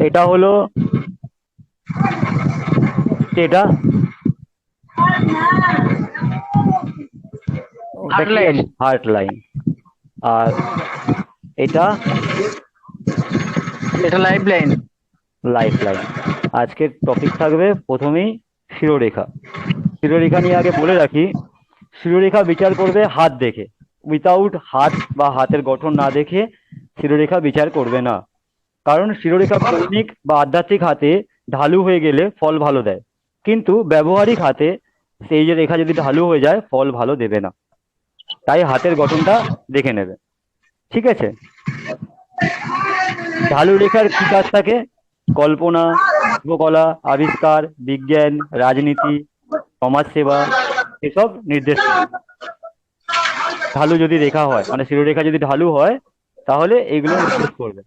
এটা হলো এটা ওটা হার্ট কি লাইন। আছে? Heart line. আর এটা এটা লাইফ লাইন। Life line. আজকের টপিক থাকবে প্রথমেই শিরোরেখা। শিরোরেখা নিয়ে আগে বলে রাখি, শিরোরেখা বিচার করবে হাত দেখে। উইথাউট হাত বা হাতের গঠন না দেখে শিরোরেখা বিচার করবে না। কারণ শিরোরেখা কৌণিক বা আধ্যাত্মিক হাতে ঢালু হয়ে গেলে ফল ভালো দেয়, কিন্তু ব্যবহারিক হাতে সেই যে রেখা যদি ঢালু হয়ে যায় ফল ভালো দেবে না। তাই হাতের গঠনটা দেখে নেবে। ঠিক আছে? ঢালু রেখার কি কাজ থাকে? কল্পনা, শিল্পকলা, আবিষ্কার, বিজ্ঞান, রাজনীতি, সমাজসেবা এসব নির্দেশ করে। ঢালু যদি রেখা হয়, মানে শিরোরেখা যদি ঢালু হয়, তাহলে এগুলো নির্দেশ করবে।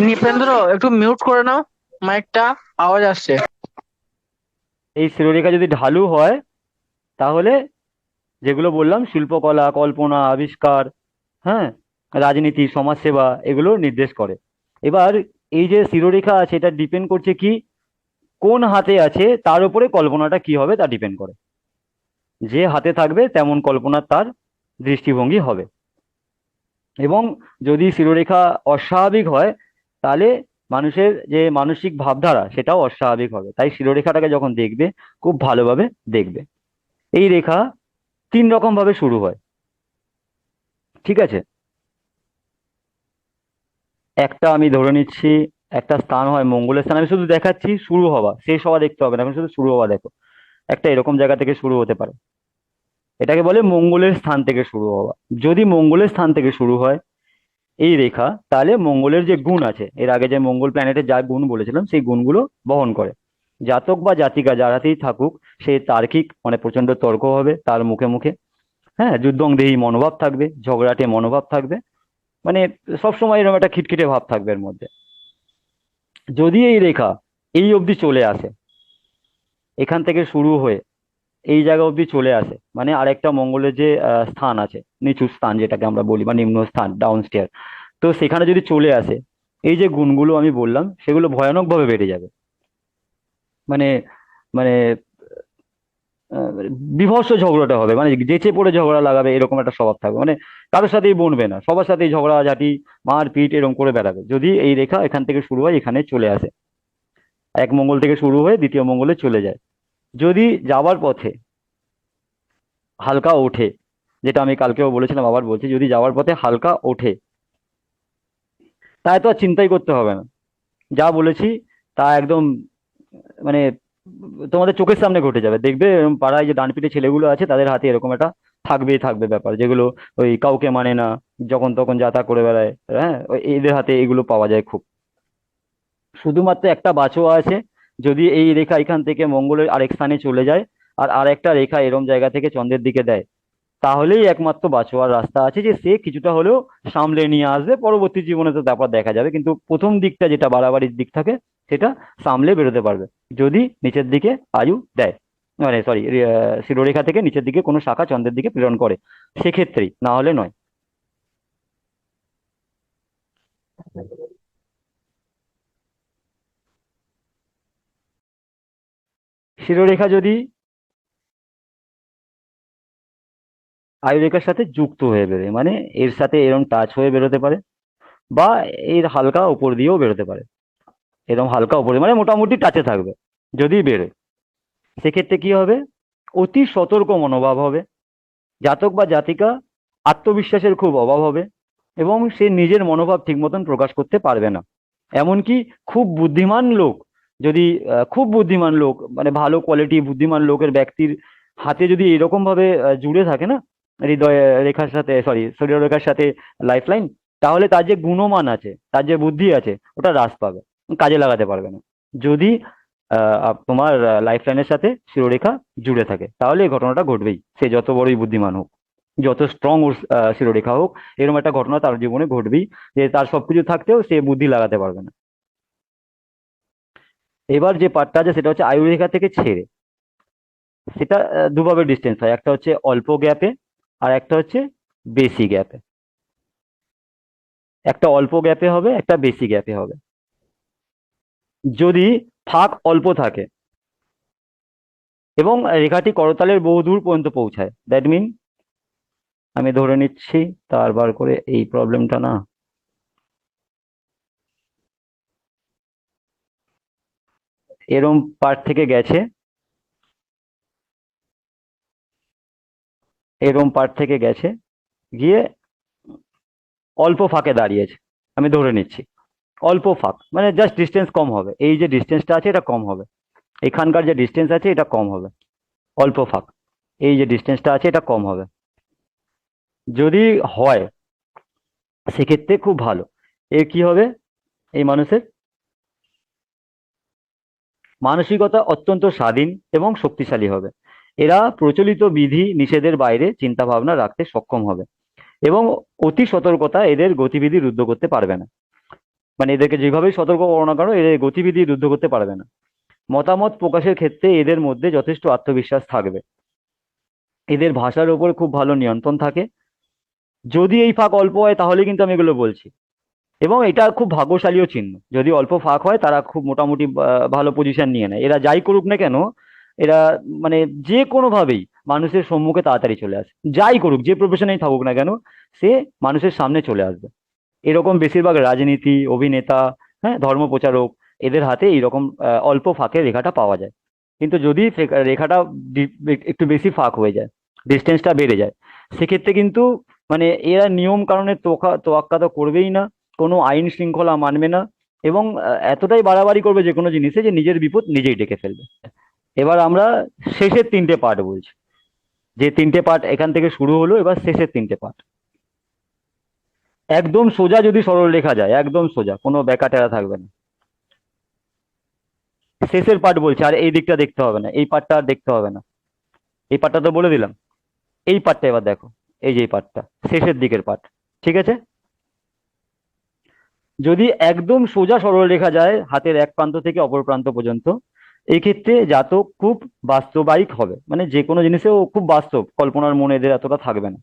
নিপেন্দ্র, একটু মিউট করে নাও মাইকটা, আওয়াজ আসছে। এই শিরোরেখা যদি ঢালু হয়, তাহলে যেগুলো বললাম শিল্পকলা, কল্পনা, আবিষ্কার, হ্যাঁ, রাজনীতি, সমাজসেবা এগুলো নির্দেশ করে। এবার এই যে শিরোরেখা আছে এটা ডিপেন্ড করছে কি, কোন হাতে আছে তার উপরে কল্পনাটা কি হবে তা ডিপেন্ড করে। যে হাতে থাকবে তেমন কল্পনা তার দৃষ্টিভঙ্গি হবে। এবং যদি শিরোরেখা অস্বাভাবিক হয়, তাহলে মানুষের যে মানসিক ভাবধারা সেটাও অস্বাভাবিক হবে। তাই শিরোরেখাটাকে যখন দেখবে, খুব ভালোভাবে দেখবে। এই রেখা তিন রকম ভাবে শুরু হয়। ঠিক আছে? একটা আমি ধরে নিচ্ছি, একটা স্থান হয় মঙ্গলের স্থান, আমি শুধু দেখাচ্ছি শুরু হওয়া, শেষ হওয়া দেখতে হবে না, এখন শুধু শুরু হওয়া দেখো। একটা এরকম জায়গা থেকে শুরু হতে পারে, এটাকে বলে মঙ্গলের স্থান থেকে শুরু হওয়া। যদি মঙ্গলের স্থান থেকে শুরু হয় এই রেখা, তাহলে মঙ্গলের যে গুণ আছে, এর আগে যে মঙ্গল প্ল্যানেটের যা গুণ বলেছিলাম সেই গুণগুলো বহন করে। জাতক বা জাতিকা যার হাতেই থাকুক, সে তার্কিক, মানে প্রচন্ড তর্ক হবে তার মুখে মুখে। হ্যাঁ, যুদ্ধংদেহী মনোভাব থাকবে, ঝগড়াটে মনোভাব থাকবে, মানে সবসময় এরকম একটা খিটখিটে ভাব থাকবে এর মধ্যে। যদি এই রেখা এই অবধি চলে আসে, এখান থেকে শুরু হয়ে এই জায়গা অবধি চলে আসে, মানে আরেকটা মঙ্গলের যে স্থান আছে, নিচু স্থান যেটাকে আমরা বলি, বা নিম্ন স্থান, ডাউন স্টেয়ার, তো সেখানে যদি চলে আসে, এই যে গুণগুলো আমি বললাম সেগুলো ভয়ানকভাবে বেড়ে যাবে। মানে মানে বিভৎস ঝগড়াটা হবে, মানে যেচে পড়ে ঝগড়া লাগাবে এরকম একটা স্বভাব থাকবে। মানে কারোর সাথেই বনবে না, সবার সাথেই ঝগড়াঝাটি, মারপিট এরকম করে বেড়াবে, যদি এই রেখা এখান থেকে শুরু হয় এখানে চলে আসে, এক মঙ্গল থেকে শুরু হয়ে দ্বিতীয় মঙ্গলে চলে যায়। যদি যাওয়ার পথে হালকা ওঠে, যেটা আমি কালকেও বলেছিলাম আবার বলছি, যদি যাওয়ার পথে হালকা ওঠে, তাই তো আর চিন্তাই করতে হবে না। যা বলেছি তা একদম, মানে তোমাদের চোখের সামনে ঘটে যাবে। দেখবে এরকম পাড়ায় যে ডানপিটে ছেলেগুলো আছে তাদের হাতে এরকম একটা থাকবেই থাকবে ব্যাপার, যেগুলো ওই কাউকে মানে না, যখন তখন যা তা করে বেড়ায়। হ্যাঁ, এদের হাতে এগুলো পাওয়া যায় খুব। শুধুমাত্র একটা বাঁচোয়া আছে, যদি এই রেখা এখান থেকে মঙ্গলের আরেক স্থানে চলে যায় আর আরেকটা রেখা এরম জায়গা থেকে চন্দ্রের দিকে দেয়, তাহলেই একমাত্র বাঁচোয়ার রাস্তা আছে, যে সে কিছুটা হলেও সামলে নিয়ে আসবে। পরবর্তী জীবনে তো তারপর দেখা যাবে, কিন্তু প্রথম দিকটা যেটা বাড়াবাড়ির দিক থাকে সেটা সামলে বেরোতে পারবে, যদি নিচের দিকে আয়ু দেয়, মানে সরি, শিরোরেখা থেকে নিচের দিকে কোনো শাখা চন্দ্রের দিকে প্রেরণ করে, সেক্ষেত্রেই, না হলে নয়। শিরোরেখা যদি আয়ুরেখার সাথে যুক্ত হয়ে বেরোয়, মানে এর সাথে এরম টাচ হয়ে বেরোতে পারে, বা এর হালকা উপর দিয়েও বেরোতে পারে। এরকম হালকা উপরে মানে মোটামুটি টাচে থাকবে যদি বেরোয়, সেক্ষেত্রে কি হবে? অতি সতর্ক মনোভাব হবে। জাতক বা জাতিকা আত্মবিশ্বাসের খুব অভাব হবে, এবং সে নিজের মনোভাব ঠিক মতন প্রকাশ করতে পারবে না। এমনকি খুব বুদ্ধিমান লোক, যদি খুব বুদ্ধিমান লোক, মানে ভালো কোয়ালিটি বুদ্ধিমান লোকের ব্যক্তির হাতে যদি এরকম ভাবে জুড়ে থাকে না, হৃদয় রেখার সাথে, সরি, শরীর রেখার সাথে লাইফ লাইন, তাহলে তার যে গুণমান আছে, তার যে বুদ্ধি আছে, ওটা হ্রাস পাবে, কাজে লাগাতে পারবে না। যদি তোমার লাইফ লাইনের সাথে শিরোরেখা জুড়ে থাকে, তাহলে এই ঘটনাটা ঘটবেই, সে যত বড়ই বুদ্ধিমান হোক, যত স্ট্রং ওর শিরোরেখা হোক, এরকম একটা ঘটনা তার জীবনে ঘটবেই, যে তার সবকিছু থাকতেও সে বুদ্ধি লাগাতে পারবে না। এবার যে পার্টটা আছে সেটা হচ্ছে আয়ুরেখা থেকে ছেড়ে, সেটা দুভাবে ডিস্টেন্স হয়, একটা হচ্ছে অল্প গ্যাপে আর একটা হচ্ছে বেশি গ্যাপে। একটা অল্প গ্যাপে হবে, একটা বেশি গ্যাপে হবে। যদি ফাঁক অল্প থাকে এবং রেখাটি করতলের বহু দূর পর্যন্ত পৌঁছায়, দ্যাট মিন, আমি ধরে নিচ্ছি তার বার করে, এই প্রবলেমটা না, এরম পার্ট থেকে গেছে, এরম পার্ট থেকে গেছে, গিয়ে অল্প ফাঁকে দাঁড়িয়েছে, আমি ধরে নিচ্ছি অল্প ফাঁক মানে জাস্ট ডিস্টেন্স কম হবে, এই যে ডিস্টেন্সটা আছে এটা কম হবে, এখানকার যে ডিস্টেন্স আছে এটা কম হবে, অল্প ফাঁক, এই যে ডিস্টেন্সটা আছে এটা কম হবে। যদি হয় সেক্ষেত্রে খুব ভালো। এর কি হবে, এই মানুষের মানসিকতা অত্যন্ত স্বাধীন এবং শক্তিশালী হবে। এরা প্রচলিত বিধি নিষেধের বাইরে চিন্তা ভাবনা রাখতে সক্ষম হবে এবং অতি সতর্কতা এদের গতিবিধি রুদ্ধ করতে পারবে না। মানে এদেরকে যেভাবেই সতর্ক করো না কেন, এদের গতিবিধি রুদ্ধ করতে পারবে না। মতামত প্রকাশের ক্ষেত্রে এদের মধ্যে যথেষ্ট আত্মবিশ্বাস থাকবে। এদের ভাষার উপর খুব ভালো নিয়ন্ত্রণ থাকে। যদি এই ফাঁক অল্প হয় তাহলে কিন্তু আমি এগুলো বলছি, এবং এটা খুব ভাগ্যশালীও চিহ্ন। যদি অল্প ফাঁক হয় তারা খুব মোটামুটি ভালো পজিশন নিয়ে নেয়। এরা যাই করুক না কেন, এরা মানে যে কোনোভাবেই মানুষের সম্মুখে তাড়াতাড়ি চলে আসে, যাই করুক, যে প্রফেশনেই থাকুক না কেন, সে মানুষের সামনে চলে আসবে। এরকম বেশিরভাগ রাজনীতি, অভিনেতা, হ্যাঁ, ধর্মপ্রচারক, এদের হাতে এইরকম অল্প ফাঁকের রেখাটা পাওয়া যায়। কিন্তু যদি রেখাটা একটু বেশি ফাঁক হয়ে যায়, ডিস্টেন্সটা বেড়ে যায়, সেক্ষেত্রে কিন্তু মানে এরা নিয়ম কানুনের তোয়াক্কা তো করবেই না, কোনো আইন শৃঙ্খলা মানবে না, এবং এতটাই বাড়াবাড়ি করবে যে কোনো জিনিসে যে নিজের বিপদ নিজেই ডেকে ফেলবে। এবার আমরা শেষের তিনটে পার্ট বলছি, যে তিনটে পার্ট এখান থেকে শুরু হলো, এবার শেষের তিনটে পার্ট। একদম সোজা যদি সরল রেখা যায়, একদম সোজা, কোনো বেঁকা টেরা থাকবে না। শেষের পার্ট বলছি, আর এই দিকটা দেখতে হবে না, এই পার্টটা আর দেখতে হবে না, এই পার্টটা তো বলে দিলাম। এই পার্টটা এবার দেখো, এই যে এই পার্টটা, শেষের দিকের পার্ট, ঠিক আছে? যদি একদম সোজা সরল রেখা যায় হাতের এক প্রান্ত থেকে অপর প্রান্ত পর্যন্ত, এই ক্ষেত্রে জাতক খুব বাস্তবায়িক হবে, মানে যে কোনো জিনিসেও খুব বাস্তব, কল্পনার মনে এদের এতটা থাকবে না।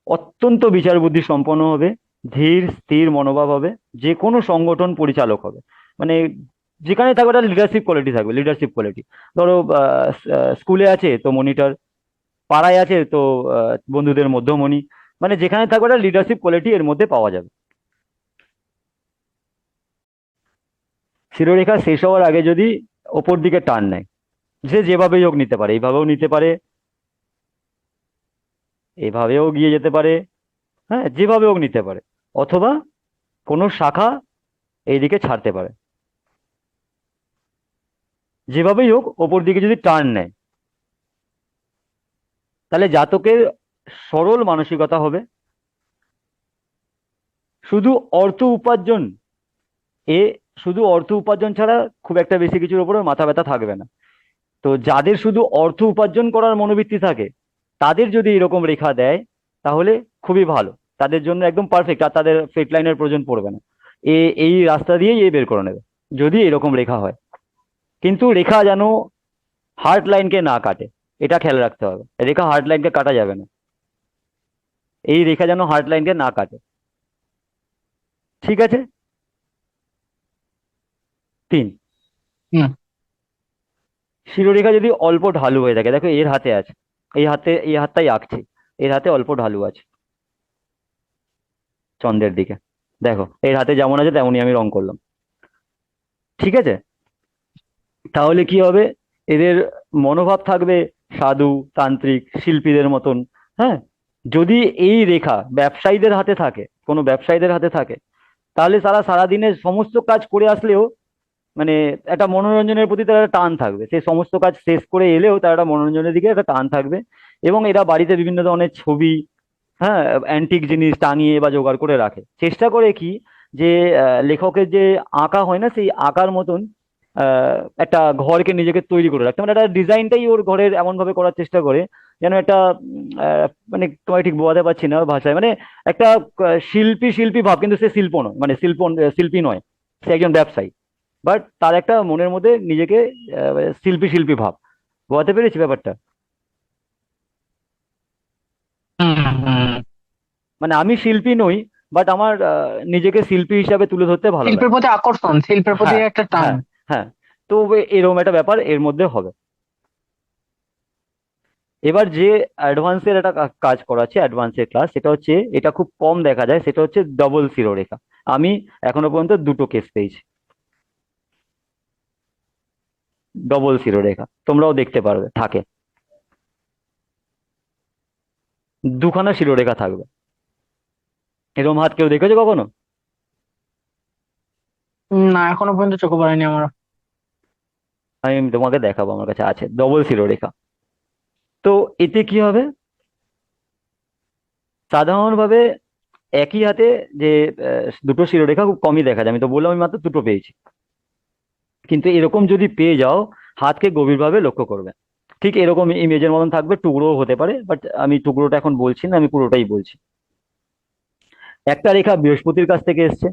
অত্যন্ত বিচার বুদ্ধি সম্পন্ন হবে, ধীর স্থির মনোভাব হবে, যে কোনো সংগঠন পরিচালক হবে, মানে যেখানে থাকবে একটা লিডারশিপ কোয়ালিটি থাকবে, লিডারশিপ কোয়ালিটি। ধরো স্কুলে আছে তো মনিটর, পাড়ায় আছে তো বন্ধুদের মধ্যমণি, মানে যেখানে থাকবে একটা লিডারশিপ কোয়ালিটি এর মধ্যে পাওয়া যাবে। শিরোরেখা শেষ হওয়ার আগে যদি ওপর দিকে টান নেয়, সে যেভাবেই হোক নিতে পারে, এইভাবেও নিতে পারে, এভাবেও গিয়ে যেতে পারে, হ্যাঁ, যেভাবে হোক নিতে পারে, অথবা কোনো শাখা এইদিকে ছাড়তে পারে। যেভাবেই হোক ওপর দিকে যদি টার্ন নেয়, তাহলে জাতকের সরল মানসিকতা হবে, শুধু অর্থ উপার্জন, এ শুধু অর্থ উপার্জন ছাড়া খুব একটা বেশি কিছুর উপরে মাথা ব্যথা থাকবে না। তো যাদের শুধু অর্থ উপার্জন করার মনোবৃত্তি থাকে, তাদের যদি এরকম রেখা দেয় তাহলে খুবই ভালো, তাদের জন্য একদম পারফেক্ট, আর তাদের ফেট লাইনের প্রয়োজন পড়বে না। এই রাস্তা দিয়েই এ বের করে নেবে যদি এরকম রেখা হয়। কিন্তু রেখা যেন হার্ট লাইনকে না কাটে, এটা খেয়াল রাখতে হবে, রেখা হার্ট লাইনকে কাটা যাবে না, এই রেখা যেন হার্ট লাইনকে না কাটে, ঠিক আছে? তিন, হুম। শিরোরেখা যদি অল্প ঢালু হয়ে থাকে, দেখো এর হাতে আছে, এই হাতে, এই হাতটাই আঁকছি, এর হাতে অল্প ঢালু আছে চন্দ্রের দিকে, দেখো এর হাতে যেমন আছে তেমনই আমি রং করলাম, ঠিক আছে? তাহলে কি হবে, এদের মনোভাব থাকবে সাধু, তান্ত্রিক, শিল্পীদের মতন, হ্যাঁ। যদি এই রেখা ব্যবসায়ীদের হাতে থাকে, কোনো ব্যবসায়ীদের হাতে থাকে, তাহলে তারা সারাদিনের সমস্ত কাজ করে আসলেও মানে একটা মনোরঞ্জনের প্রতি তার একটা টান থাকবে, সেই সমস্ত কাজ শেষ করে এলেও তার একটা মনোরঞ্জনের দিকে একটা টান থাকবে। এবং এরা বাড়িতে বিভিন্ন ধরনের ছবি, হ্যাঁ, অ্যান্টিক জিনিস টাঙিয়ে বা জোগাড় করে রাখে, চেষ্টা করে কি, যে লেখকের যে আঁকা হয় না, সেই আঁকার মতন একটা ঘরকে নিজেকে তৈরি করে রাখতে, মানে একটা ডিজাইনটাই ওর ঘরের এমন ভাবে করার চেষ্টা করে যেন একটা মানে তোমায় ঠিক বোঝাতে পারছি না ভাষায়, মানে একটা শিল্পী শিল্পী ভাব, কিন্তু সে শিল্প নয়, মানে শিল্পী নয়, সে একজন ব্যবসায়ী, বাট তার একটা মনের মধ্যে নিজেকে শিল্পী শিল্পী ভাব। বোঝাতে পেরেছি ব্যাপারটা? হুম হুম মানে আমি শিল্পী নই, বাট আমার নিজেকে শিল্পী হিসাবে তুলে ধরতে ভালো শিল্পের লাগে। প্রতি আকর্ষণ, শিল্পের প্রতি হ্যাঁ, একটা টান। হ্যাঁ, হ্যাঁ। তো এরকম একটা ব্যাপার এর মধ্যে হবে। এবার যে অ্যাডভান্সের একটা কাজ করা আছে, অ্যাডভান্সের ক্লাস, সেটা হচ্ছে, এটা খুব কম দেখা যায়, সেটা হচ্ছে ডবল শিরোরেখা। আমি এখনো পর্যন্ত দুটো কেস পেয়েছি ডবল শিরোরেখা, তোমরাও দেখতে পারবে থাকে, দুখানা শিরোরেখা থাকবে। এরকম হাত কেউ দেখেছো কখনো? না, এখনো পর্যন্ত চোখে পড়েনি আমার। আমি তোমাকে দেখাবো, আমার কাছে আছে ডবল শিরোরেখা। তো এতে কি হবে, সাধারণভাবে একই হাতে যে দুটো শিরোরেখা খুব কমই দেখা যায়, আমি তো বললাম আমি মাত্র দুটো পেয়েছি। কিন্তু এরকম যদি পেয়ে যাও, হাতকে গভীরভাবে লক্ষ্য করবে। ঠিক এরকম ইমেজের মতন থাকবে, টুকরোও হতে পারে, বাট আমি টুকরোটা এখন বলছি না, আমি পুরোটাই বলছি। একটা রেখা বৃহস্পতির কাছ থেকে এসছে,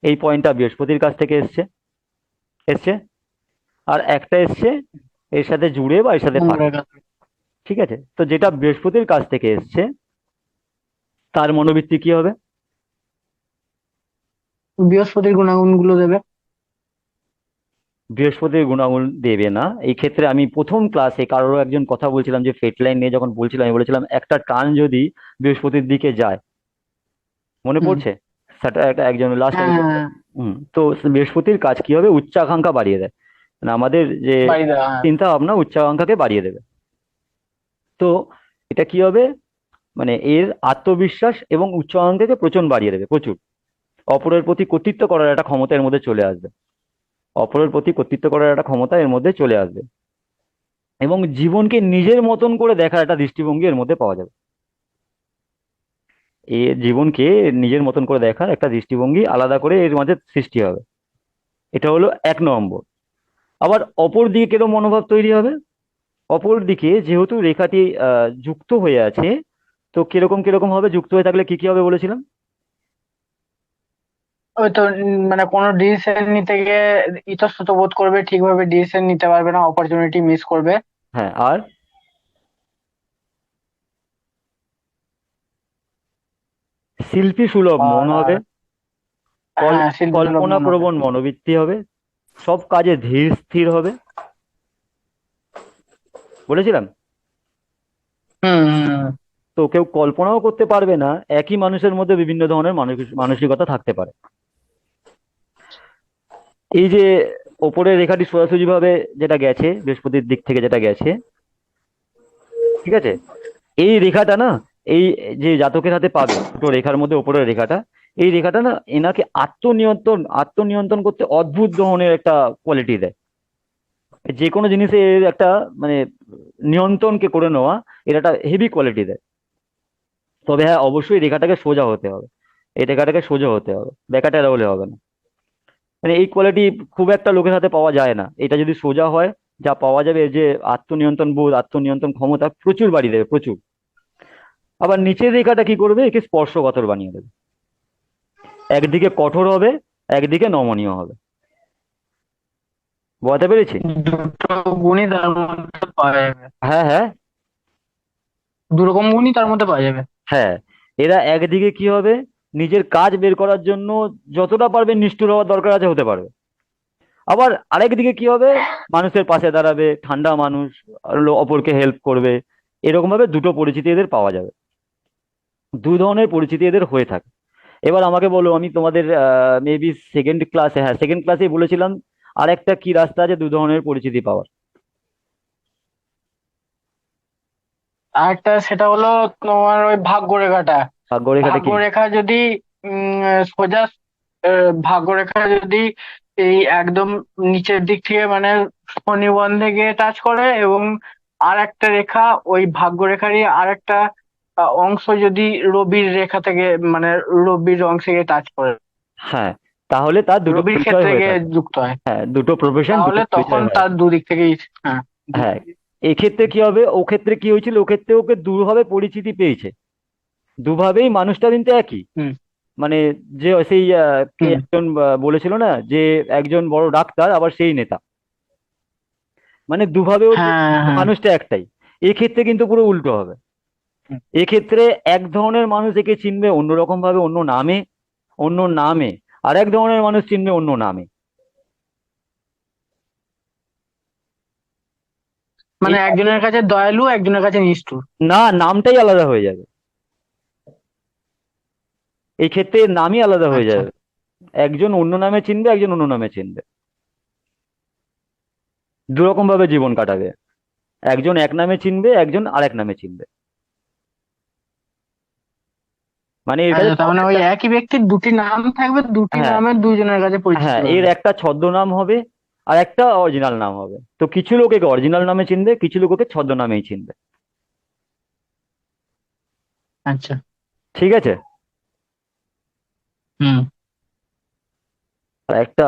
এই পয়েন্টটা বৃহস্পতির কাছ থেকে এসছে এসছে আর একটা এসছে এর সাথে জুড়ে বা এর সাথে ফাঁকে। মঙ্গলের কাছে। ঠিক আছে, তো যেটা বৃহস্পতির কাছ থেকে এসছে তার মনোবৃত্তি কি হবে? বৃহস্পতির গুণাগুণ গুলো দেবে। বৃহস্পতির গুণাগুণ দেবে না। এই ক্ষেত্রে আমি প্রথম ক্লাসে কারোর একজন কথা বলছিলাম, যে ফেট লাইন নিয়ে যখন বলছিলাম, আমি বলেছিলাম একটা টান যদি বৃহস্পতির দিকে যায়, মনে হুম। পড়ছে? সেটা একজন লাস্ট টাইম। হ্যাঁ, তো বৃহস্পতির কাজ কি হবে, উচ্চাকাঙ্ক্ষা বাড়িয়ে দেয়। মানে আমাদের যে বাড়ি দেওয়া, হ্যাঁ। চিন্তা ভাবনা, উচ্চাকাঙ্ক্ষাকে বাড়িয়ে দেবে। তো এটা কি হবে, মানে এর আত্মবিশ্বাস এবং উচ্চাকাঙ্ক্ষাকে প্রচুর বাড়িয়ে দেবে, প্রচুর। অপরের প্রতি কর্তৃত্ব করার একটা ক্ষমতা এর মধ্যে চলে আসবে, অপরের প্রতি কর্তৃত্ব করার একটা ক্ষমতা এর মধ্যে চলে আসবে, এবং জীবনকে নিজের মতন করে দেখার একটা দৃষ্টিভঙ্গি এর মধ্যে পাওয়া যাবে। এ জীবনকে নিজের মতন করে দেখার একটা দৃষ্টিভঙ্গি আলাদা করে এর মাঝে সৃষ্টি হবে। এটা হলো 1 নম্বর। আবার অপর দিকে কিরকম মনোভাব তৈরি হবে, অপর দিকে যেহেতু রেখাটি যুক্ত হয়ে আছে, তো কিরকম কিরকম হবে, যুক্ত হয়ে থাকলে কি কি হবে বলেছিলাম? ওই তো, মানে কোনো ডিসিশন নিতে গিয়ে ইতস্তত বোধ করবে, ঠিকভাবে ডিসিশন নিতে পারবে না, অপরচুনিটি মিস করবে। হ্যাঁ, আর শিল্পী সুলভ মন হবে, আর হ্যাঁ, শিল্পী সুলভ কল্পনা মন হবে। প্রবণ মনোবৃত্তি হবে, সব কাজে ধীর স্থির হবে, বলেছিলাম। হুম, হুম, হুম। তো কেউ কল্পনাও করতে পারবে না একই মানুষের মধ্যে বিভিন্ন ধরনের মানসিকতা থাকতে পারে। এই যে ওপরের রেখাটি সোজাসুজি ভাবে যেটা গেছে, বৃহস্পতির দিক থেকে যেটা গেছে, ঠিক আছে, এই রেখাটা না, এই যে জাতকের হাতে পাবে দুটো রেখার মধ্যে ওপরের রেখাটা, এই রেখাটা না এনাকে আত্মনিয়ন্ত্রণ আত্মনিয়ন্ত্রণ করতে অদ্ভুত ধরনের একটা কোয়ালিটি দেয়। যে কোনো জিনিসে এর একটা, মানে নিয়ন্ত্রণকে করে নেওয়া, এর একটা হেভি কোয়ালিটি দেয়। তবে হ্যাঁ, অবশ্যই রেখাটাকে সোজা হতে হবে, এই রেখাটাকে সোজা হতে হবে, বেকাটা হলে হবে না। মানে এই কোয়ালিটি খুব একটা লোকের হাতে পাওয়া যায় না। এটা যদি সোজা হয়, যা পাওয়া যাবে, এর যে আত্মনিয়ন্ত্রণ বোধ, আত্মনিয়ন্ত্রণ ক্ষমতা প্রচুর বাড়িয়ে দেবে, প্রচুর। আবার নিচের রেখাটা কি করবে, একে স্পর্শকাতর বানিয়ে দেবে। একদিকে কঠোর হবে, একদিকে নমনীয় হবে। বোঝাতে পেরেছি? দুটো গুণই তার মধ্যে পাওয়া যাবে। হ্যাঁ, হ্যাঁ, দু রকম গুণই তার মধ্যে পাওয়া যাবে। হ্যাঁ। এরা একদিকে কি হবে, নিজের কাজ বের করার জন্য যতটা পারবে নিষ্ঠুর হওয়ার দরকার আছে হতে পারবে। আবার আরেক দিকে কি হবে, মানুষের পাশে দাঁড়াবে, ঠান্ডা মানুষ, আর অপরকে হেল্প করবে। এরকম ভাবে দুটো পরিচিতি এদের পাওয়া যাবে, দু ধরনের পরিচিতি এদের হয়ে থাকে। এবার আমাকে বলো, আমি তোমাদের মেবি সেকেন্ড ক্লাসে, হ্যাঁ সেকেন্ড ক্লাসেই বলেছিলাম আর একটা কি রাস্তা আছে দু ধরনের পরিচিতি পাওয়ার। আরেকটা সেটা হলো তোমার ওই ভাগ্যরেখাটা। ভাগ্যরেখাটা কি? ভাগ্যরেখা যদি সোজা, ভাগ্যরেখা যদি এই একদম নিচের দিক থেকে মানে শনিবন্ধে গিয়ে টাচ করে, এবং আর একটা রেখা ওই ভাগ্যরেখারই আর একটা অংশ যদি রবির রেখা থেকে, মানে রবির অংশে গিয়ে টাচ করে, হ্যাঁ, তাহলে তার দুটো রবির পরিচয় ক্ষেত্রে হয়ে গিয়ে থাকে। যুক্ত হয়, হ্যাঁ, দুটো প্রফেশন, দুটো তাহলে তখন পরিচয় হয়ে তার থাকে। দুদিক থেকেই। হ্যাঁ, হ্যাঁ, এক্ষেত্রে কি হবে, ও ক্ষেত্রে কি হয়েছিল, ও ক্ষেত্রে ওকে দুভাবে পরিচিতি পেয়েছে, দুভাবেই মানুষটা কিন্তু একই। হুম, মানে যে সেই কে হুম। একজন বলেছিল না, যে একজন বড় ডাক্তার আবার সেই নেতা, মানে দুভাবে ওর হ্যাঁ, হ্যাঁ। মানুষটা একটাই। এক্ষেত্রে কিন্তু পুরো উল্টো হবে। হুম। এক্ষেত্রে এক ধরনের মানুষ একে চিনবে অন্যরকম ভাবে, অন্য নামে, আর এক ধরনের মানুষ চিনবে অন্য নামে। এই মানে একজনের কাছে দয়ালু, একজনের কাছে নিষ্ঠুর। না, নামটাই আলাদা হয়ে যাবে, এই ক্ষেত্রে নামই আলাদা হয়ে আচ্ছা। যাবে। একজন অন্য নামে চিনবে, একজন অন্য নামে চিনবে, দুরকম ভাবে জীবন কাটাবে। একজন এক নামে চিনবে, একজন আরেক নামে চিনবে। মানে এর কাছে আচ্ছা, তার মানে ওই একই ব্যক্তির দুটি নাম থাকবে, দুটি হ্যাঁ, নামে দুজনের কাছে পরিচিত হ্যাঁ, এর হবে। একটা ছদ্মনাম হবে আর একটা অরিজিনাল নাম হবে। তো কিছু লোক একে অরিজিনাল নামে চিনবে, কিছু লোক ওকে ছদ্মনামেই চিনবে। আচ্ছা। ঠিক আছে। হুম। আর একটা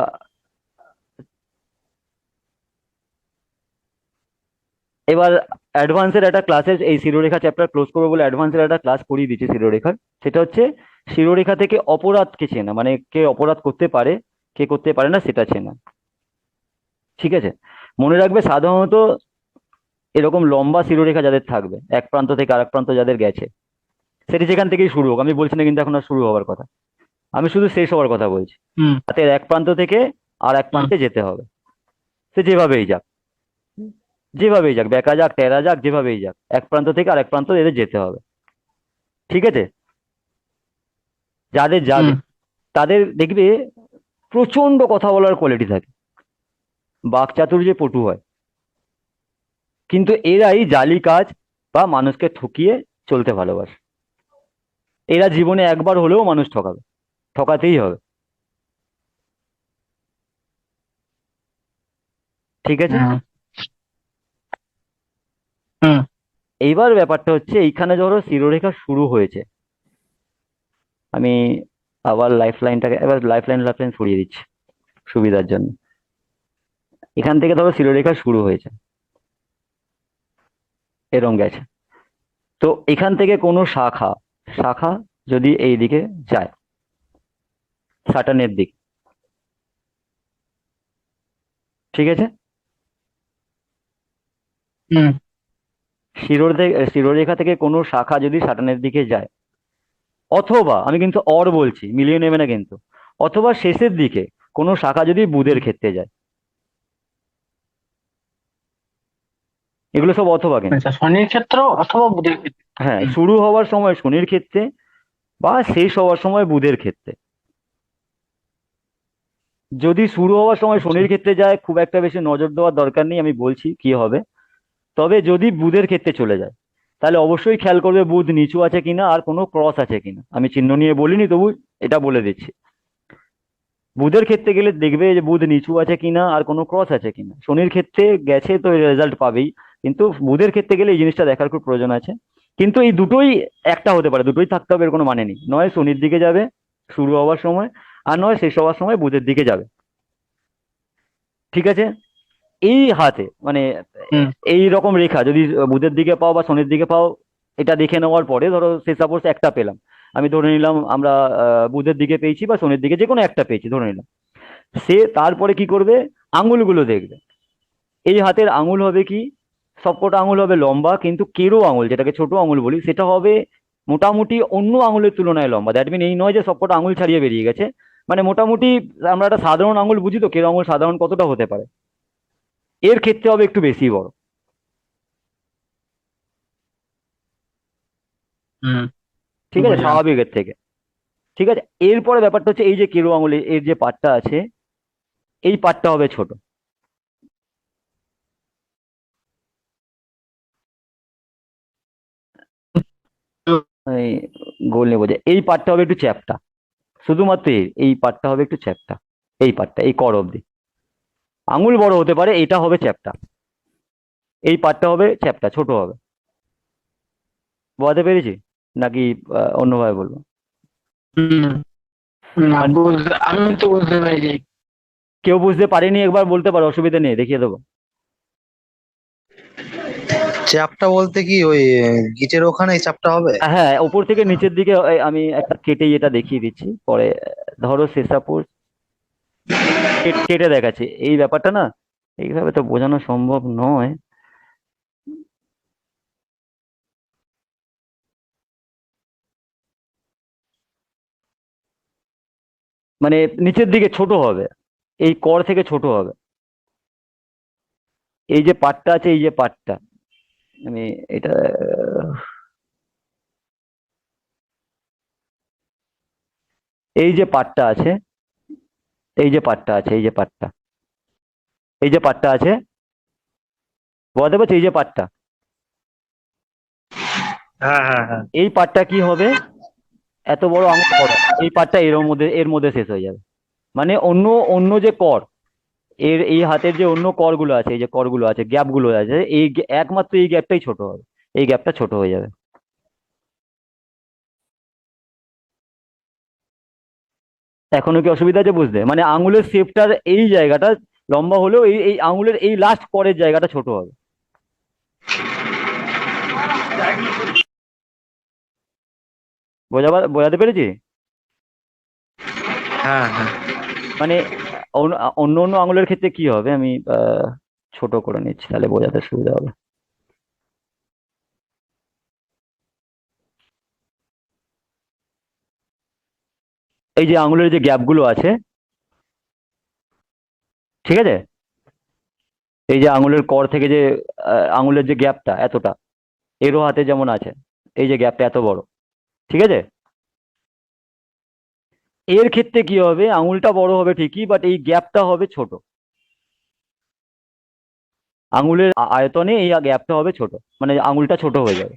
এবার অ্যাডভান্সের একটা ক্লাসের এই শিরোরেখা চ্যাপ্টার ক্লোজ করবো বলে অ্যাডভান্সের একটা ক্লাস করিয়ে দিচ্ছি শিরোরেখার। সেটা হচ্ছে শিরোরেখা থেকে অপরাধকে চেনা, মানে কে অপরাধ করতে পারে, কে করতে পারে না, সেটা চেনা। ঠিক আছে। মনে রাখবে সাধারণত এরকম লম্বা শিরোরেখা যাদের থাকবে, এক প্রান্ত থেকে আরেক প্রান্ত যাদের গেছে, সেটি যেখান থেকেই শুরু হোক, আমি বলছি না কিন্তু এখন আর শুরু হওয়ার কথা, আমি শুধু শেষ হওয়ার কথা বলছি। হুম। হাতের এক প্রান্ত থেকে আর এক হুম। প্রান্তে যেতে হবে, সে যেভাবেই যাক, যেভাবেই যাক, বেঁকা যাক টেরা যাক, যেভাবেই যাক, এক প্রান্ত থেকে আরেক প্রান্ত এদের যেতে হবে। ঠিক আছে। যাদের যাবে হুম। তাদের দেখবে প্রচন্ড কথা বলার কোয়ালিটি থাকে, বাকচাতুর্যে পটু হয়, কিন্তু এরাই জালি কাজ বা মানুষকে ঠকিয়ে চলতে ভালোবাসে। এরা জীবনে একবার হলেও মানুষ ঠকাবে, ঠকাতেই হবে। ঠিক আছে। হুম। হুম। এইবার ব্যাপারটা হচ্ছে এইখানে ধরো শিরোরেখা শুরু হয়েছে, আমি আবার লাইফ লাইন সরিয়ে দিচ্ছি সুবিধার জন্য। এখান থেকে ধরো শিরোরেখা শুরু হয়েছে, এরম গেছে। তো এখান থেকে কোনো শাখা শাখা যদি এই দিকে যায়, স্যাটার্নের দিক, ঠিক আছে, হুম। শিরোরেখা থেকে কোনো শাখা যদি স্যাটার্নের দিকে যায়, অথবা আমি কিন্তু বলছি, মিলিয়ে নেবে না কিন্তু, অথবা শেষের দিকে কোনো শাখা যদি বুধের ক্ষেত্রে যায়, এগুলো সব অথবা কিন্তু। আচ্ছা, শনির ক্ষেত্র অথবা বুধের ক্ষেত্র। হ্যাঁ, হুম। শুরু হওয়ার সময় শনির ক্ষেত্রে বা শেষ হওয়ার সময় বুধের ক্ষেত্রে। যদি শুরু হওয়ার সময় আচ্ছা। শনির ক্ষেত্রে যায়, খুব একটা বেশি নজর দেওয়ার দরকার নেই, আমি বলছি কি হবে। তবে যদি বুধের ক্ষেত্রে চলে যায়, তাহলে অবশ্যই খেয়াল করবে বুধ নিচু আছে কিনা আর কোনো ক্রস আছে কিনা। আমি চিহ্ন নিয়ে বলিনি, তবু এটা বলে দিচ্ছি। বুধের ক্ষেত্রে গেলে দেখবে যে বুধ নিচু আছে কিনা আর কোনো ক্রস আছে কিনা। শনির ক্ষেত্রে গেছে তো রেজাল্ট পাবেই, কিন্তু বুধের ক্ষেত্রে গেলে এই জিনিসটা দেখার খুব প্রয়োজন আছে। কিন্তু এই দুটোই একটা হতে পারে, দুটোই থাকতে হবে এর কোনো মানে নেই, নয় শনির দিকে যাবে শুরু হওয়ার সময়, আর নয় শেষ হওয়ার সময় বুধের দিকে যাবে। ঠিক আছে। এই হাতে মানে হুম। এই রকম রেখা যদি বুধের দিকে পাও বা শনির দিকে পাও, এটা দেখে নেওয়ার পরে ধরো সে সাপোজ একটা পেলাম, আমি ধরে নিলাম আমরা বুধের দিকে পেয়েছি বা শনির দিকে যে কোনো একটা পেয়েছি ধরে নিলাম। সে তারপরে কি করবে, আঙুলগুলো দেখবে। এই হাতের আঙুল হবে কি, সবকটা আঙুল হবে লম্বা, কিন্তু কেরো আঙুল যেটাকে ছোট আঙুল বলি সেটা হবে মোটামুটি অন্য আঙুলের তুলনায় লম্বা। দ্যাট মিন এই নয় যে সবকটা আঙুল ছাড়িয়ে বেরিয়ে গেছে, মানে মোটামুটি আমরা একটা সাধারণ আঙুল বুঝি তো, কেরো আঙুল সাধারণ কতটা হতে পারে, এর ক্ষেত্রে হবে একটু বেশি বড়। হুম। ঠিক আছে, বুঝলাম। স্বাভাবিকের থেকে। ঠিক আছে। এরপরে ব্যাপারটা হচ্ছে এই যে কেরো আঙুলে এর যে পাটটা আছে, এই পাটটা হবে ছোট, এই গোল নেবো যে এই পাটটা হবে একটু চ্যাপ্টা, শুধুমাত্র এই পাটটা হবে একটু চ্যাপ্টা, এই পাটটা এই কর অব্দি। আঙুল বড় হতে পারে, এটা হবে চ্যাপ্টা, এই পাটটা হবে চ্যাপ্টা, ছোট হবে। বোঝাতে পেরেছি নাকি অন্যভাবে বলবো? হুম। না, মানে আমি তো বুঝতে পেরেছি। কেউ বুঝতে পারেনি একবার বলতে পারো, অসুবিধা নেই, দেখিয়ে দেবো। চাপটা বলতে কি ওই গিটের ওখানে চাপটা হবে? হ্যাঁ, উপর থেকে নিচের দিকে আমি একটা কেটে এটা দেখিয়ে দিচ্ছি পরে। ধরো সে সাপোজ কেটে দেখাচ্ছি, এই ব্যাপারটা না এইভাবে তো বোঝানো সম্ভব নয়। মানে নিচের দিকে ছোট হবে, এই কর থেকে ছোট হবে। এই যে পাটটা আছে, এই যে পাটটা, আমি এটা এই যে পাটটা আছে, এই যে পাটটা আছে, এই যে পাটটা, এই যে পাটটা আছে, বোঝাতে পারছি? এই যে পাটটা, হ্যাঁ হ্যাঁ হ্যাঁ। এই পাটটা কি হবে, এত বড় আঙুল বড়, এই পাটটা এর মধ্যে শেষ হয়ে যাবে। মানে অন্য অন্য যে কর, এই হাতের যে অন্য করগুলো আছে, এই যে করগুলো আছে, গ্যাপগুলো আছে, একমাত্র এই গ্যাপটাই ছোট হবে, এই গ্যাপটা ছোট হয়ে যাবে। এখনো কি অসুবিধা আছে বুঝতে? মানে আঙুলের শেপটার এই জায়গাটা লম্বা হলেও এই এই আঙুলের এই লাস্ট করের জায়গাটা ছোট হবে। বোঝাতে পেরেছি? হ্যাঁ হ্যাঁ। মানে অন্য অন্য আঙুলের ক্ষেত্রে কি হবে, আমি ছোট করে নিচ্ছি তাহলে বোঝাতে সুবিধা হবে। এই যে আঙুলের যে গ্যাপগুলো আছে, ঠিক আছে, এই যে আঙুলের কর থেকে যে আঙুলের যে গ্যাপটা এতটা, এরও হাতে যেমন আছে, এই যে গ্যাপটা এত বড়, ঠিক আছে, এর ক্ষেত্রে কি হবে, আঙুলটা বড় হবে ঠিকই, বাট এই গ্যাপটা হবে ছোট। আঙুলের আয়তনে এই গ্যাপটা হবে ছোট, মানে আঙুলটা ছোট হয়ে যাবে।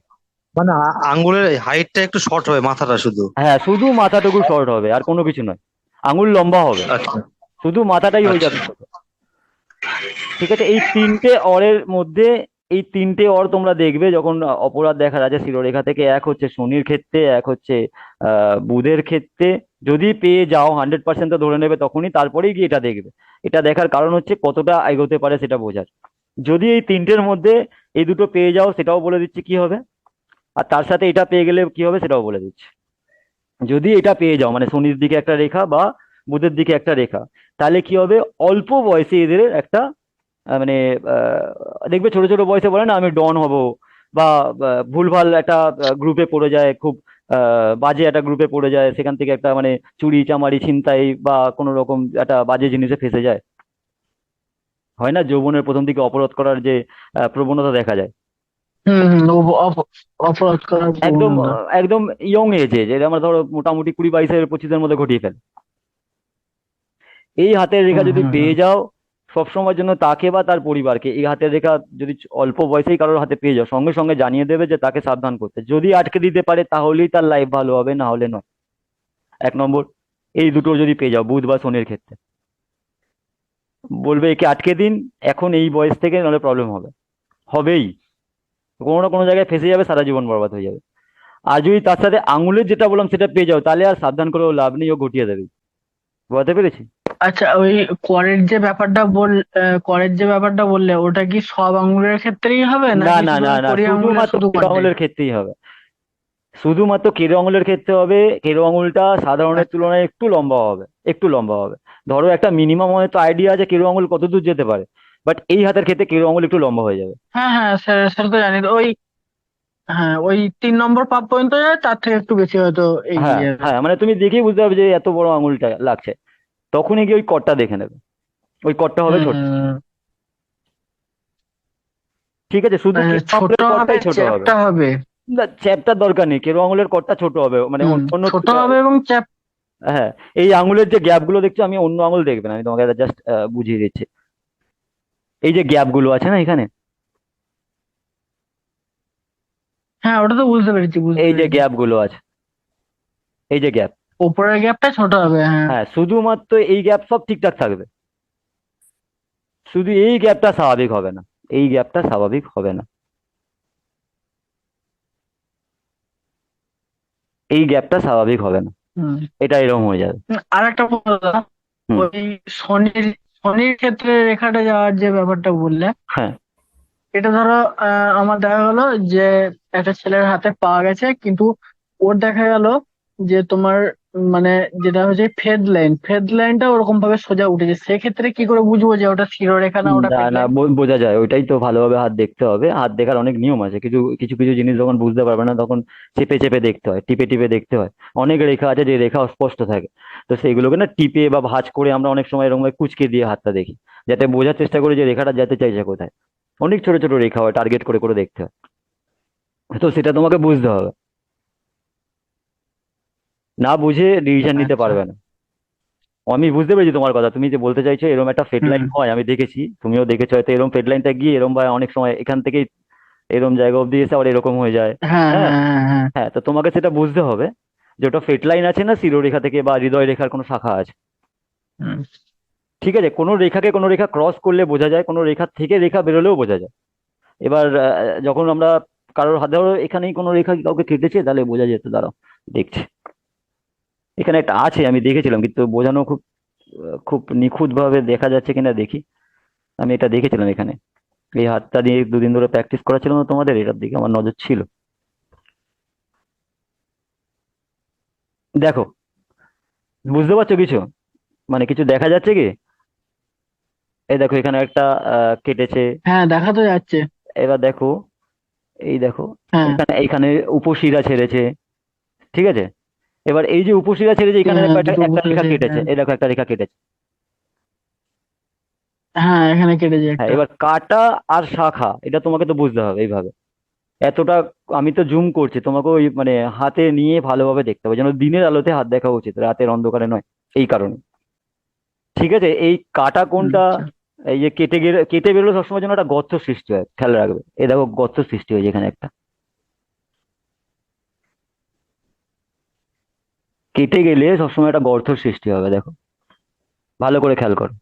মানে আঙ্গুলের হাইটটা একটু শর্ট হবে, মাথাটা শুধু। হ্যাঁ, শুধু মাথাটুকু শর্ট হবে, আর কোনো কিছু নয়। আঙুল লম্বা হবে, আচ্ছা শুধু মাথাটাই হয়ে আচ্ছা। যাবে ছোট। ঠিক আছে, এই তিনটে অরের মধ্যে, এই তিনটে অর তোমরা দেখবে যখন অপরাধ দেখা যাচ্ছে শিরোরেখা থেকে, এক হচ্ছে শনির ক্ষেত্রে, এক হচ্ছে বুধের ক্ষেত্রে। যদি পেয়ে যাও 100% তো ধরে নেবে তখনই, তারপরেই গিয়ে এটা দেখবে। এটা দেখার কারণ হচ্ছে কতটা এগোতে পারে সেটা বোঝার। যদি এই তিনটের মধ্যে এই দুটো পেয়ে যাও, সেটাও বলে দিচ্ছি কি হবে, আর তার সাথে এটা পেয়ে গেলে কি হবে সেটাও বলে দিচ্ছি। যদি এটা পেয়ে যাও, মানে শনির দিকে একটা রেখা বা বুধের দিকে একটা রেখা, তাহলে কি হবে, অল্প বয়সে এদের একটা মানে দেখবে ছোট ছোট বয়সে বলে না আমি ডন হব, বা ভুলভাল একটা গ্রুপে পড়ে যায়, খুব বাজে একটা গ্রুপে পড়ে যায়, সেখান থেকে একটা মানে চুরি চামারি ছিনতাই বা কোনো রকম একটা বাজে জিনিসে ফেঁসে যায়। হয় না, যৌবনের প্রথম দিকে অপরাধ করার যে প্রবণতা দেখা যায়, হম হম অপরাধ করার একদম প্রবণতা। একদম ইয়ং এজে, যে আমরা ধরো মোটামুটি 20, 22, 25-এর মধ্যে ঘটিয়ে ফেলে। এই হাতের রেখা হম যদি হম হম। পেয়ে যাও, সবসময়ের জন্য তাকে বা তার পরিবারকে, এই হাতের রেখা যদি অল্প বয়সেই কারোর হাতে পেয়ে যাও, সঙ্গে সঙ্গে জানিয়ে দেবে যে তাকে সাবধান করতে। যদি আটকে দিতে পারে তাহলেই তার লাইফ ভালো হবে, না হলে নয়। 1 নম্বর, এই দুটো যদি পেয়ে যাও বুধ বা শনির ক্ষেত্রে, বলবে একে আটকে দিন এখন এই বয়স থেকে, নাহলে প্রবলেম হবে, হবেই। কোনো না কোনো জায়গায় ফেসে যাবে, সারা জীবন বরবাদ হয়ে যাবে। আর যদি তার সাথে আঙুলের যেটা বললাম সেটা পেয়ে যাও, তাহলে আর সাবধান করেও লাভ নেই, ও ঘটিয়ে দেবে। বুঝতে পেরেছি? আচ্ছা, ওই করের যে ব্যাপারটা করের যে ব্যাপারটা বললে, ওটা কি সব আঙ্গুলের ক্ষেত্রেই হবে না নাকি না শুধু না ওই না, কড়ি আঙ্গুলের শুধুমাত্র শুধু কেরো কর আঙুলের ক্ষেত্রেই হবে। শুধুমাত্র কেরো আঙুলের ক্ষেত্রে হবে। কেরো আঙুলটা সাধারণের আচ্ছা। তুলনায় একটু লম্বা হবে, একটু লম্বা হবে। ধরো একটা মিনিমাম হয়তো আইডিয়া আছে কেরো আঙুল কত দূর যেতে পারে, বাট এই হাতের ক্ষেত্রে কেরো আঙুল একটু লম্বা হয়ে যাবে। হ্যাঁ হ্যাঁ, সেটা তো জানি তো। ওই, হ্যাঁ, ওই 3 নম্বর পাপ পর্যন্ত যায়, তার থেকে একটু বেশি হয়তো হ্যাঁ এগিয়ে যাবে। হ্যাঁ, মানে তুমি দেখেই বুঝতে পারবে যে এত বড় আঙুলটা লাগছে, তখনই গিয়ে ওই কটটা দেখে নেবে, ওই কটটা হবে হুম ছোট। হুম। ঠিক আছে, শুধু কেরো ছোট আঙুলের হবে, কটটাই ছোট হবে। চ্যাপ্টা হবে। না, চ্যাপ্টার দরকার নেই, কেরো আঙুলের কটটা ছোট হবে, মানে হুম, অন্য অন্য ছোট হবে এবং চ্যাপ। হ্যাঁ, এই আঙুলের যে গ্যাপ গুলো দেখছো, আমি অন্য আঙুল দেখবে না, আমি তোমাকে জাস্ট বুঝিয়ে দিচ্ছি। এই যে গ্যাপ গুলো আছে না এখানে, হ্যাঁ, ওটা তো বুঝতে পেরেছি, বুঝতে এই যে পেরেছি। গ্যাপ গুলো আছে, এই যে গ্যাপ, উপরের গ্যাপটা ছোট হবে, হ্যাঁ। হ্যাঁ, শুধুমাত্র এই গ্যাপ সব ঠিকঠাক থাকবে, শুধু এই গ্যাপটা স্বাভাবিক হবে না, এই গ্যাপটা স্বাভাবিক হবে না, এই গ্যাপটা স্বাভাবিক হবে না, হুম। এটা এরকম হয়ে যাবে। আর একটা কথা, হুম। ওই শনির শনির ক্ষেত্রে রেখাটা যাওয়ার যে ব্যাপারটা বললে, হ্যাঁ এটা ধরো আমার দেখা গেলো যে একটা ছেলের হাতে পাওয়া গেছে, কিন্তু ওর দেখা গেল যে তোমার মানে যেটা হচ্ছে ফেদ লাইনটা ওরকম ভাবে সোজা উঠেছে, সেক্ষেত্রে কি করে বুঝবো যে ওটা শিরোরেখা না ওটা না ফেড না, লাইন? বোঝা যায়, ওইটাই তো ভালোভাবে হাত দেখতে হবে। হাত দেখার অনেক নিয়ম আছে, কিছু কিছু কিছু জিনিস যখন বুঝতে পারবে না তখন চেপে চেপে দেখতে হয়, টিপে টিপে দেখতে হয়। অনেক রেখা আছে যে রেখা অস্পষ্ট থাকে, তো সেইগুলোকে না টিপে বা ভাঁজ করে আমরা অনেক সময় এরকম ভাবে কুঁচকে দিয়ে হাতটা দেখি, যাতে বোঝার চেষ্টা করি যে রেখাটা যেতে চাইছে কোথায়। অনেক ছোট ছোট রেখা হয়, টার্গেট করে করে দেখতে হয়। তো সেটা তোমাকে বুঝতে হবে, না বুঝে ডিসিশন নিতে আচ্ছা। পারবে না। আমি বুঝতে পেরেছি তোমার কথা, তুমি যে বলতে চাইছো এরকম একটা ফেড হুম। লাইন হয়, আমি দেখেছি, তুমিও দেখেছো হয়তো। এরকম ফেড লাইনটা গিয়ে এরকম ভাবে অনেক সময় এখান থেকেই এরকম জায়গা অব্দি এসে আবার এরকম হয়ে যায়। হ্যাঁ, হ্যাঁ, হ্যাঁ, হ্যাঁ, হ্যাঁ। হ্যাঁ, তো তোমাকে সেটা বুঝতে হবে যে ওটা ফেট লাইন আছে না শিরোরেখা থেকে বা হৃদয় রেখার কোনো শাখা আছে। হুম। ঠিক আছে, কোনো রেখাকে কোনো রেখা ক্রস করলে বোঝা যায়, কোনো রেখা থেকে রেখা বেরোলেও বোঝা যায়। এবার যখন আমরা কারোর হাতে ধরো এখানেই কোনো রেখা কাউকে কেটেছে, তাহলে বোঝা যেত, দাঁড়াও দেখছি। এখানে একটা আছে, আমি দেখেছিলাম, কিন্তু বোঝানো খুব খুব নিখুঁত ভাবে দেখা যাচ্ছে কিনা দেখি। আমি এটা দেখেছিলাম এখানে, এই হাতটা দিয়ে দুদিন ধরে প্র্যাকটিস করা ছিল না তোমাদের, এটার দিকে আমার নজর ছিল। দেখো, বুঝতে পারছো কিছু? মানে কিছু দেখা যাচ্ছে কি? এই দেখো এখানে একটা কেটেছে। হ্যাঁ, দেখা তো যাচ্ছে। এবার দেখো, এই দেখো, হ্যাঁ, এখানে এইখানে উপশিরা ছেড়েছে। ঠিক আছে, এবার এই যে উপশিরা ছেড়েছে, এখানে হ্যাঁ, দেখো একটা দুটো একটা রেখা বসেছে, কেটেছে, হ্যাঁ। এই দেখো একটা রেখা কেটেছে। হ্যাঁ, এখানে কেটেছে হ্যাঁ, একটা। এবার কাটা আর শাখা এটা তোমাকে তো বুঝতে হবে এইভাবে। এতটা আমি তো জুম করছি, তোমাকে ওই মানে হাতে নিয়ে ভালোভাবে দেখতে হবে, যেন দিনের আলোতে হাত দেখা উচিত, রাতের অন্ধকারে নয়। এই কারণে, ঠিক আছে, এই কাটা কোনটা, আচ্ছা। এই যে কেটে গেলে, কেটে বেরোলে সবসময় যেন একটা গর্ত সৃষ্টি হয়, খেয়াল রাখবে। এই দেখো গর্ত সৃষ্টি হয়েছে এখানে একটা, কেটে গেলে সবসময় একটা গর্ত সৃষ্টি হবে, দেখো ভালো করে খেয়াল করো।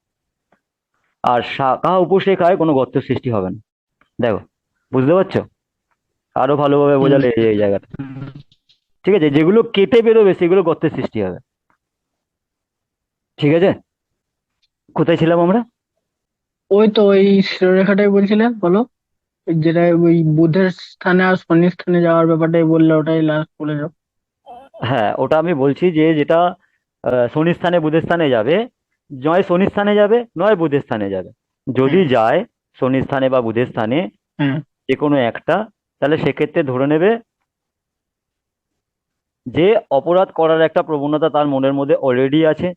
আর শাখা উপশাখায় কোনো গর্ত সৃষ্টি হবে না, দেখো, বুঝতে পারছো? আরো ভালোভাবে হুম। বোঝালে এই জায়গাটা। ঠিক আছে, যেগুলো কেটে বেরোবে সেগুলো গর্তের সৃষ্টি হবে। ঠিক আছে, কোথায় ছিলাম আমরা? ওই তো ওই শিরোরেখাটাই বলছিলেন, বলো। ওই যেটা ওই বুধের স্থানে আর শনির স্থানে যাওয়ার ব্যাপারটাই বললে, ওটাই লাস্ট বলে যাও। হ্যাঁ, ওটা আমি বলছি যে যেটা শনির স্থানে বুধের স্থানে যাবে, নয় শনির স্থানে যাবে নয় বুধের স্থানে যাবে। যদি হ্যাঁ, যায় শনির স্থানে বা বুধের স্থানে, হ্যাঁ। যে কোনো একটা, তাহলে সেক্ষেত্রে ধরে নেবে যে অপরাধ করার একটা প্রবণতা তার মনের মধ্যে অলরেডি আছে।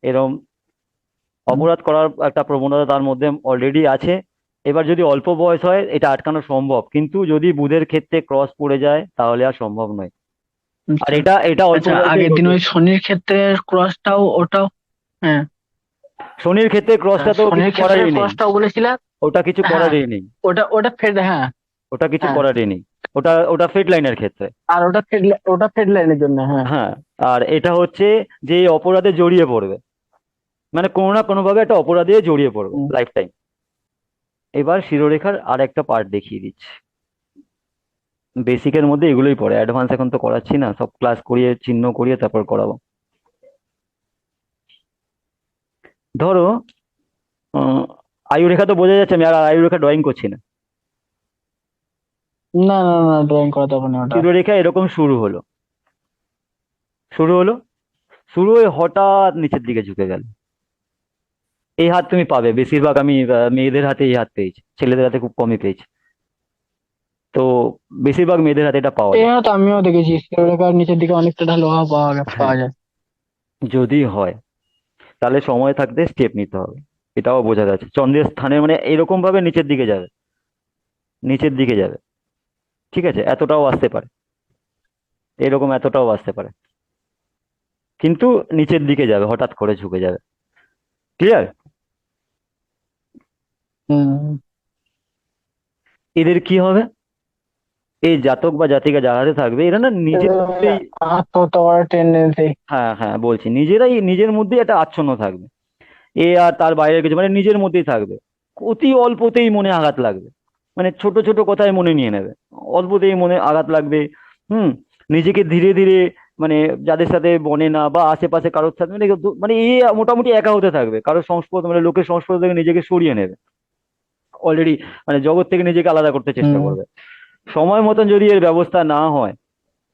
এরম হুম। অপরাধ করার একটা প্রবণতা তার মধ্যে অলরেডি আছে। এবার যদি অল্প বয়স হয় এটা আটকানো সম্ভব, কিন্তু যদি বুধের ক্ষেত্রে ক্রস পড়ে যায় তাহলে আর সম্ভব নয়। আর আচ্ছা। এটা এটা অল্প আচ্ছা, বয়সেই আগের দিন ঘটে। ওই শনির ক্ষেত্রে ক্রসটাও ওটাও। হ্যাঁ। শনির ক্ষেত্রে আচ্ছা, ক্রসটা তো কিছু শনির ক্ষেত্রে করারই নেই, ক্রসটাও বলেছিলেন। ওটা কিছু হ্যাঁ, করারই নেই, ওটা ওটা ফেড, হ্যাঁ। ওটা কিছু হ্যাঁ, করারই নেই। ওটা ওটা ফেড লাইনের ক্ষেত্রে। আর ওটা ফেড লাইনের জন্য, হ্যাঁ। হ্যাঁ, আর এটা হচ্ছে যে এই অপরাধে জড়িয়ে পড়বে, মানে কোনো না কোনো ভাবে একটা অপরাধে জড়িয়ে পড়বে হুম। Life time. এবার শিরোরেখার আর একটা পার্ট দেখিয়ে দিচ্ছি। বেসিকের মধ্যে এগুলোই পড়ে, অ্যাডভান্স এখন তো করাচ্ছি না, সব ক্লাস করিয়ে চিহ্ন করিয়ে তারপর করাবো। ধরো উম, আয়ুরেখা তো বোঝা যাচ্ছে, আমি আর আয়ুরেখা ড্রয়িং করছি না। না, না, না, ড্রয়িং করা তখন ওটা। শিরোরেখা এরকম শুরু হলো, শুরু হলো, শুরু হয়ে হঠাৎ নিচের দিকে ঝুঁকে গেল। এই হাত তুমি পাবে বেশিরভাগ, আমি মেয়েদের হাতে এই হাত পেয়েছি, ছেলেদের হাতে খুব কমই পেয়েছি। তো বেশিরভাগ মেয়েদের হাতে এটা পাওয়া যায়। এটা তো আমিও দেখেছি, শিরোরেখার নিচের দিকে অনেকটা ঢালু হওয়া হ্যাঁ, পাওয়া যায়। যদি হয় তাহলে সময় থাকতে স্টেপ নিতে হবে। এটাও বোঝা যাচ্ছে চন্দ্রের স্থানে, মানে এরকম ভাবে নিচের দিকে যাবে, নিচের দিকে যাবে। ঠিক আছে, এতটাও আসতে পারে, এরকম এতটাও আসতে পারে, কিন্তু নিচের দিকে যাবে, হঠাৎ করে ঝুঁকে যাবে। ক্লিয়ার? হুম। এদের কি হবে? এই জাতক বা জাতিকা যার হাতে থাকবে, এরা না নিজের মধ্যেই, আত্মহত্যা করার টেন্ডেন্সি। হ্যাঁ হ্যাঁ বলছি, নিজেরাই নিজের মধ্যেই একটা আচ্ছন্ন থাকবে। এ আর তার বাইরের কিছু, মানে নিজের মধ্যেই থাকবে। অতি অল্পতেই মনে আঘাত লাগবে, মানে ছোট ছোট কথায় মনে নিয়ে নেবে, অল্পতেই মনে আঘাত লাগবে। হুম, নিজেকে ধীরে ধীরে, মানে যাদের সাথে বনে না বা আশেপাশে কারোর সাথে, মানে মানে এ মোটামুটি একা হতে থাকবে, কারোর সংস্পর্শ মানে লোকের সংস্পর্শ থেকে নিজেকে সরিয়ে নেবে অলরেডি, মানে জগৎ থেকে নিজেকে আলাদা করতে চেষ্টা হুম। করবে। সময় মতন যদি এর ব্যবস্থা না হয়,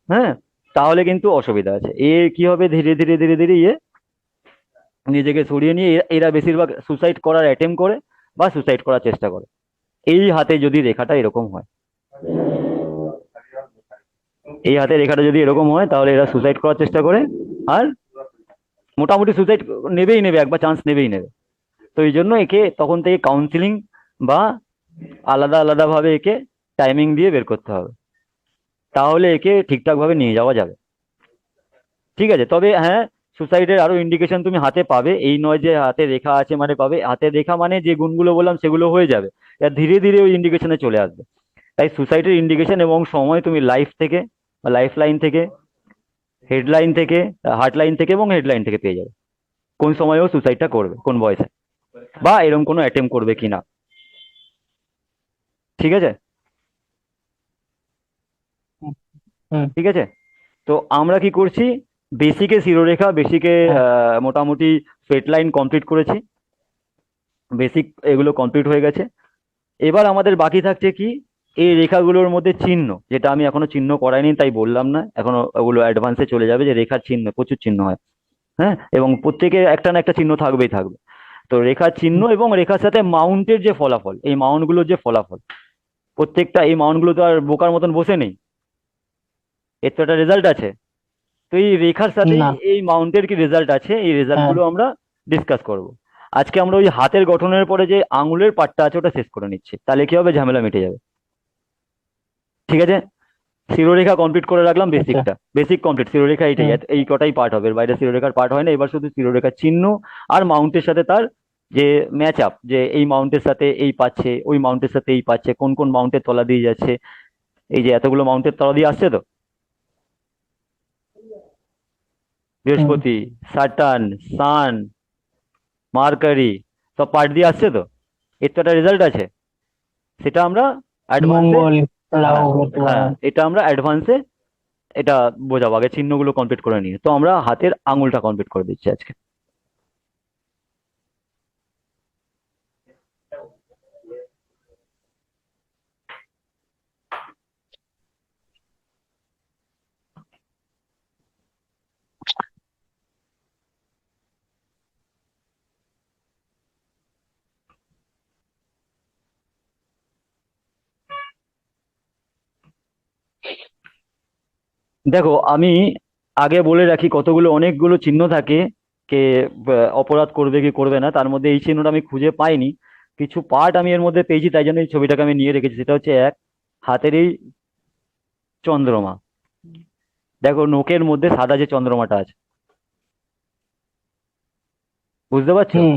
হ্যাঁ, তাহলে কিন্তু অসুবিধা আছে। কি হবে, ধীরে ধীরে ধীরে ধীরে নিজেকে সরিয়ে নিয়ে এরা বেশিরভাগ সুসাইড করার অ্যাটেম্প করে বা সুসাইড করার চেষ্টা করে, এই হাতে যদি রেখাটা এরকম হয়। এই হাতে রেখাটা যদি এরকম হয় তাহলে এরা সুসাইড করার চেষ্টা করে, আর মোটামুটি সুসাইড নেবেই নেবে, একবার চান্স নেবেই নেবে। তো এই জন্য একে তখন থেকে কাউন্সিলিং বা আলাদা আলাদা ভাবে একে টাইমিং দিয়ে বের করতে হবে, তাহলে একে ঠিকঠাক ভাবে নিয়ে যাওয়া যাবে। ঠিক আছে, তবে হ্যাঁ, সুসাইডের আরো ইন্ডিকেশন তুমি হাতে পাবে, এই নয় যে হাতে রেখা আছে মানে পাবে। হাতে রেখা মানে যে গুণগুলো বললাম সেগুলো হয়ে যাবে, এর ধীরে ধীরে ওই ইন্ডিকেশনে চলে আসবে। তাই সুসাইডের ইন্ডিকেশন এবং সময় তুমি লাইফ থেকে বা লাইফ লাইন থেকে, হেডলাইন থেকে, হার্ট লাইন থেকে এবং হেডলাইন থেকে পেয়ে যাবে কোন সময় ও সুসাইডটা করবে, কোন বয়সে, বা এরকম কোনো অ্যাটেম্প করবে কিনা। ঠিক আছে। হুম। হুম। ঠিক আছে, তো আমরা কি করছি, বেসিকে শিরোরেখা, বেসিকে হ্যাঁ। মোটামুটি স্ট্রেট লাইন কমপ্লিট করেছি, বেসিক এগুলো কমপ্লিট হয়ে গেছে। এবার আমাদের বাকি থাকছে কি, এই রেখাগুলোর মধ্যে চিহ্ন, যেটা আমি এখনো চিহ্ন করাইনি তাই বললাম না, এখনো ওগুলো অ্যাডভান্সে চলে যাবে, যে রেখার চিহ্ন প্রচুর চিহ্ন হয়। হ্যাঁ, এবং প্রত্যেকে একটা না একটা চিহ্ন থাকবেই থাকবে। তো রেখার চিহ্ন এবং রেখার সাথে মাউন্টের যে ফলাফল, এই মাউন্টগুলোর যে ফলাফল, প্রত্যেকটা এই মাউন্টগুলো তো আর বোকার মতন বসে নেই, এর তো একটা রেজাল্ট আছে। তো এই রেখার সাথে না। এই মাউন্টের কি রেজাল্ট আছে, এই হ্যাঁ। রেজাল্টগুলো আমরা ডিসকাস করব। আজকে আমরা ওই হাতের গঠনের পরে যে আঙুলের পার্টটা আছে ওটা শেষ করে নিচ্ছি, তাহলে কি হবে, ঝামেলা মিটে যাবে। ঠিক আছে, শিরোরেখা কমপ্লিট করে রাখলাম, আচ্ছা। বেসিকটা, বেসিক কমপ্লিট, শিরোরেখা এইটাই, হুম। এই কটাই পার্ট হবে, এর বাইরে শিরোরেখার পার্ট হয় না। এবার শুধু শিরোরেখার চিহ্ন আর মাউন্টের সাথে তার যে ম্যাচ আপ, যে এই মাউন্টের সাথে এই পাচ্ছে, ওই মাউন্টের সাথে এই পাচ্ছে, কোন কোন মাউন্টের তলা দিয়ে যাচ্ছে, এই যে এতগুলো মাউন্টের তলা দিয়ে আসছে তো, হুম। বৃহস্পতি, স্যাটার্ন, সান, মার্কারি, সব পার্ট দিয়ে আসছে তো, এর তো একটা রেজাল্ট আছে, সেটা আমরা অ্যাডভান্সে, মঙ্গল, রাহু, হ্যাঁ কেতু। হ্যাঁ, হ্যাঁ। এটা আমরা অ্যাডভান্সে এটা বোঝাবো, আগে চিহ্নগুলো কমপ্লিট করে নিয়ে তো আমরা হাতের আঙুলটা কমপ্লিট করে দিচ্ছি আজকে। দেখো, আমি আগে বলে রাখি, কতগুলো অনেকগুলো চিহ্ন থাকে, কে অপরাধ করবে কি করবে না, তার মধ্যে এই চিহ্নটা আমি খুঁজে পাইনি, কিছু পার্ট আমি এর মধ্যে পেয়েছি, তাই জন্য এই ছবিটাকে আমি নিয়ে রেখেছি। সেটা হচ্ছে এক, হাতের এই চন্দ্রমা, দেখো নোকের মধ্যে সাদা যে চন্দ্রমাটা আছে, বুঝতে পারছো? হুম।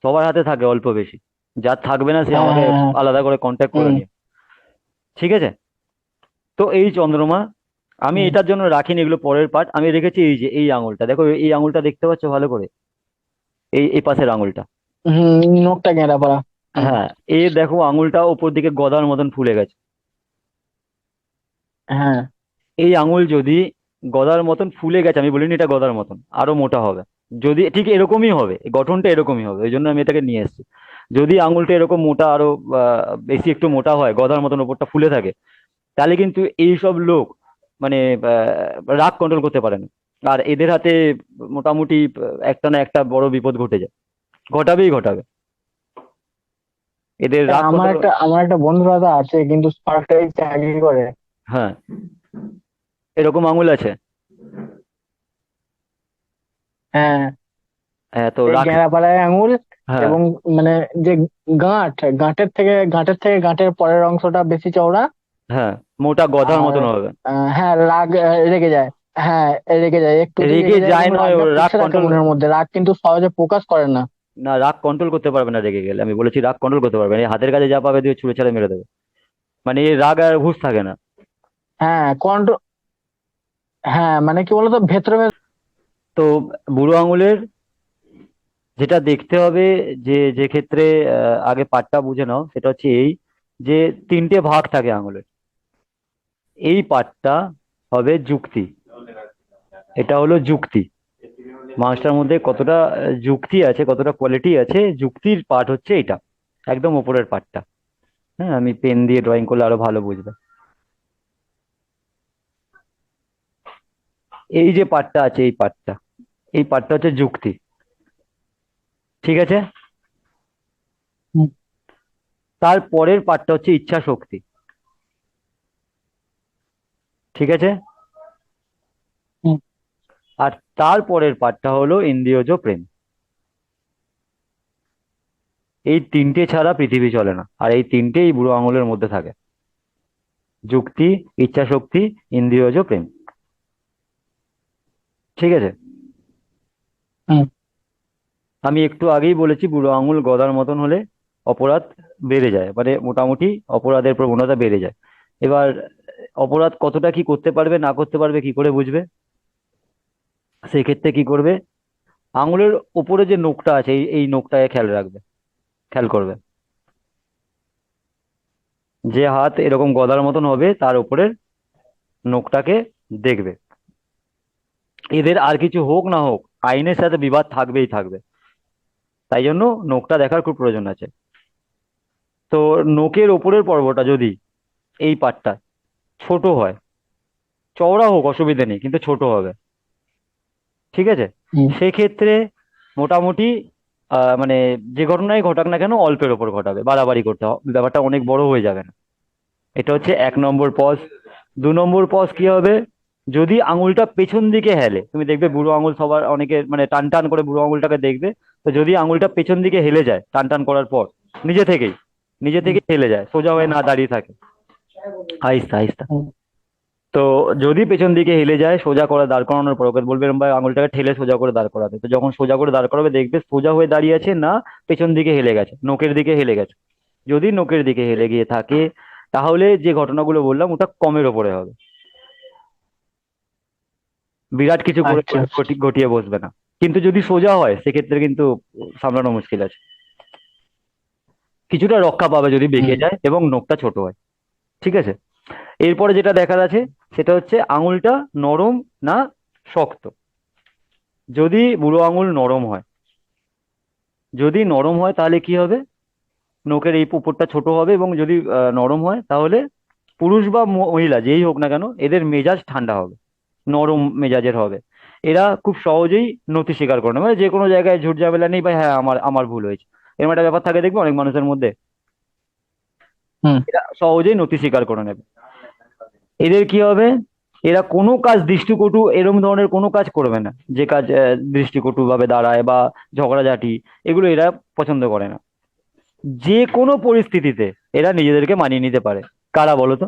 সবার হাতে থাকে অল্প বেশি, যার থাকবে না সে হ্যাঁ, আমাকে হ্যাঁ, হ্যাঁ। আলাদা করে কন্ট্যাক্ট করে হুম। নিও। ঠিক আছে, তো এই চন্দ্রমা আমি হুম। এটার জন্য রাখিনি, এগুলো পরের পার্ট। আমি রেখেছি এই যে এই আঙুলটা, দেখো এই আঙুলটা দেখতে পাচ্ছ ভালো করে, এই এই পাশের আঙুলটা। হুম, নোকটা গেঁড়া পড়া। হুম। হ্যাঁ, এই দেখো আঙুলটা ওপর দিকে গদার মতন ফুলে গেছে। হ্যাঁ। এই আঙুল যদি গদার মতন ফুলে গেছে, আমি বলিনি এটা গদার মতন, আরো মোটা হবে, যদি ঠিক এরকমই হবে, এই গঠনটা এরকমই হবে, ওই জন্য আমি এটাকে নিয়ে এসেছি। যদি আঙুলটা এরকম মোটা, আরো বেশি একটু মোটা হয়, গদার মতন ওপরটা ফুলে থাকে, তাহলে কিন্তু এইসব লোক মানে রাগ কন্ট্রোল করতে পারে না, আর এদের হাতে মোটামুটি একটা না একটা বড় বিপদ ঘটে যায়, ঘটাবেই ঘটাবে, এদের রাগ আমার কন্ট্রোল। একটা আমার একটা বন্ধু দাদা আছে, কিন্তু সরকারি চাকরি করে। হ্যাঁ, এরকম আঙুল আছে। হ্যাঁ। হ্যাঁ, তো এই রাগ। গেঁড়াপাড়ায় আঙুল। হ্যাঁ এবং মানে যে গাঁটের থেকে গাঁটের পরের অংশটা বেশি চওড়া। হ্যাঁ, মোটা গধার আর মতন হবে। হ্যাঁ, রাগ রেগে যায়। হ্যাঁ, রেগে যায়, একটু রেগে রেগে যায়, যায় কিন্তু নয়, রাগটা ওর রাগ পুষে রাখে কন্ট্রোল, মনের মধ্যে, রাগ কিন্তু সহজে প্রকাশ করে না। না রাগ কন্ট্রোল করতে পারবে না রেগে গেলে, আমি বলেছি রাগ কন্ট্রোল করতে পারবে না, এই হাতের কাছে যা পাবে দিয়ে ছুঁড়ে ছেড়ে মেরে দেবে, মানে এই রাগ আর হুঁশ থাকে না। হ্যাঁ, কন্ট্রোল। হ্যাঁ, মানে কি বলতো, ভেতরে ভেতরে। তো বুড়ো আঙুলের যেটা দেখতে হবে, যে যে ক্ষেত্রে আগে পার্টটা বুঝে নাও, সেটা হচ্ছে এই, যে তিনটে ভাগ থাকে আঙুলের, এই পার্টটা হবে যুক্তি, এটা হলো যুক্তি, মানুষটার মধ্যে কতটা যুক্তি আছে, কতটা কোয়ালিটি আছে, যুক্তির পার্ট হচ্ছে এটা, একদম উপরের পার্টটা। হ্যাঁ, আমি পেন দিয়ে ড্রয়িং করলে আরো ভালো বুঝবে। এই যে পার্টটা আছে, এই পার্টটা হচ্ছে যুক্তি। ঠিক আছে? হুম, তার পরের পার্টটা হচ্ছে ইচ্ছা শক্তি। ঠিক আছে? হুম, আর তার পরের পার্টটা হলো ইন্দ্রিয়জ প্রেম। এই তিনটে ছাড়া পৃথিবী চলে না, আর এই তিনটেই বুড়ো আঙুলের মধ্যে থাকে: যুক্তি, ইচ্ছা শক্তি, ইন্দ্রিয়জ প্রেম। ঠিক আছে? হুম, আমি একটু আগেই বলেছি বুড়ো আঙুল গদার মতন হলে অপরাধ বেড়ে যায়, মানে মোটামুটি অপরাধের প্রবণতা বেড়ে যায়। এবার অপরাধ কতটা কি করতে পারবে না করতে পারবে কি করে বুঝবে? সেই ক্ষেত্রে কি করবে? আঙুলের উপরে যে নোকটা আছে, এই নোকটায় খেয়াল রাখবে, খেয়াল করবে। যে হাত এরকম গদার মতন হবে তার উপরের নোকটাকে দেখবে। এদের আর কিছু হোক না হোক, আইনের সাথে বিবাদ থাকবেই থাকবে, তাই জন্য নোকটা দেখার খুব প্রয়োজন আছে। তো নোকের ওপরের পর্বটা যদি, এই পার্টটা ছোট হয়, চওড়া হোক অসুবিধা নেই কিন্তু ছোট হবে, ঠিক আছে? হুম। সেক্ষেত্রে মোটামুটি মানে যে ঘটনাই ঘটাক না কেন অল্পের ওপর ঘটাবে, বাড়াবাড়ি করতে হবে, ব্যাপারটা অনেক বড় হয়ে যাবে না। এটা হচ্ছে 1 নম্বর পজ। 2 নম্বর পজ কি হবে? যদি আঙুলটা পেছন দিকে হেলে, তুমি দেখবে বুড়ো আঙুল সবার অনেকে মানে টান টান করে বুড়ো আঙুলটাকে দেখবে। তো যদি আঙুলটা পেছন দিকে হেলে যায় টান টান করার পর, নিজে থেকেই নিজে হুম, থেকে হেলে যায়, সোজা হয়ে না দাঁড়িয়ে থাকে, আহিস্তা আহিস্তা। হুম। তো যদি পেছন দিকে হেলে যায়, সোজা করে দাঁড় করানোর পর ওকে বলবে এরম ভাবে আঙুলটাকে ঠেলে সোজা করে দাঁড় করাতে। তো যখন সোজা করে দাঁড় করাবে দেখবে সোজা হয়ে দাঁড়িয়ে আছে না পেছন দিকে হেলে গেছে, নোকের দিকে হেলে গেছে। যদি নোকের দিকে হেলে গিয়ে থাকে, তাহলে যে ঘটনাগুলো বললাম ওটা কমের ওপরে হবে, বিরাট কিছু করে আচ্ছা। ঘটিয়ে বসবে না। কিন্তু যদি সোজা হয় সেক্ষেত্রে কিন্তু সামলানো মুশকিল আছে। কিছুটা রক্ষা পাবে যদি বেঁকে হুম, যায় এবং নোকটা ছোট হয়। ঠিক আছে? এরপরে যেটা দেখার আছে সেটা হচ্ছে আঙুলটা নরম না শক্ত। যদি বুড়ো আঙুল নরম হয়, যদি নরম হয় তাহলে কি হবে? নোকের এই উপরটা ছোট হবে, এবং যদি নরম হয় তাহলে পুরুষ বা মহিলা যেই হোক না কেন এদের মেজাজ ঠান্ডা হবে, নরম মেজাজের হবে। এরা খুব সহজেই নতি স্বীকার করে নেবে, মানে যে কোনো জায়গায় ঝুট ঝামেলা নেই ভাই, হ্যাঁ আমার আমার ভুল হয়েছে, এরকম একটা ব্যাপার থাকে দেখবে অনেক মানুষের মধ্যে। হুম। এরা সহজেই নতি স্বীকার করে নেবে। এদের কি হবে? এরা কোনো কাজ দৃষ্টিকটু এরম ধরনের কোনো কাজ করবে না, যে কাজ দৃষ্টিকটু ভাবে দাঁড়ায় বা ঝগড়াঝাটি, এগুলো এরা পছন্দ করে না। যে কোনো পরিস্থিতিতে এরা নিজেদেরকে মানিয়ে নিতে পারে। কারা বলো তো?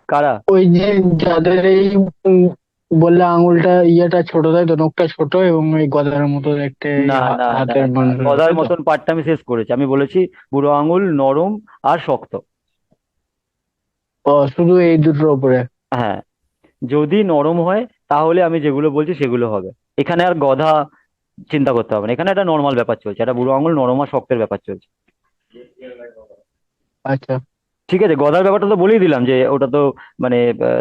কারা? ওই যে যাদের এই উম, বললে আঙুলটা ইয়েটা ছোট, তাই তো নখটা ছোট এবং ওই গদার মতো দেখতে এই না না না হাতের না, মানুষ, গদার তাই তো? মতন পার্টটা আমি শেষ করেছি, আমি বলেছি বুড়ো আঙুল নরম আর শক্ত। ও, শুধু এই দুটোর উপরে? হ্যাঁ, যদি নরম হয় তাহলে আমি যেগুলো বলছি সেগুলো হবে। এখানে আর গধা চিন্তা করতে হবে না, এখানে একটা নর্মাল ব্যাপার চলছে, একটা বুড়ো আঙুল নরম আর শক্তের ব্যাপার চলছে। আচ্ছা, ঠিক আছে? গদার ব্যাপারটা তো বলেই দিলাম যে ওটা তো মানে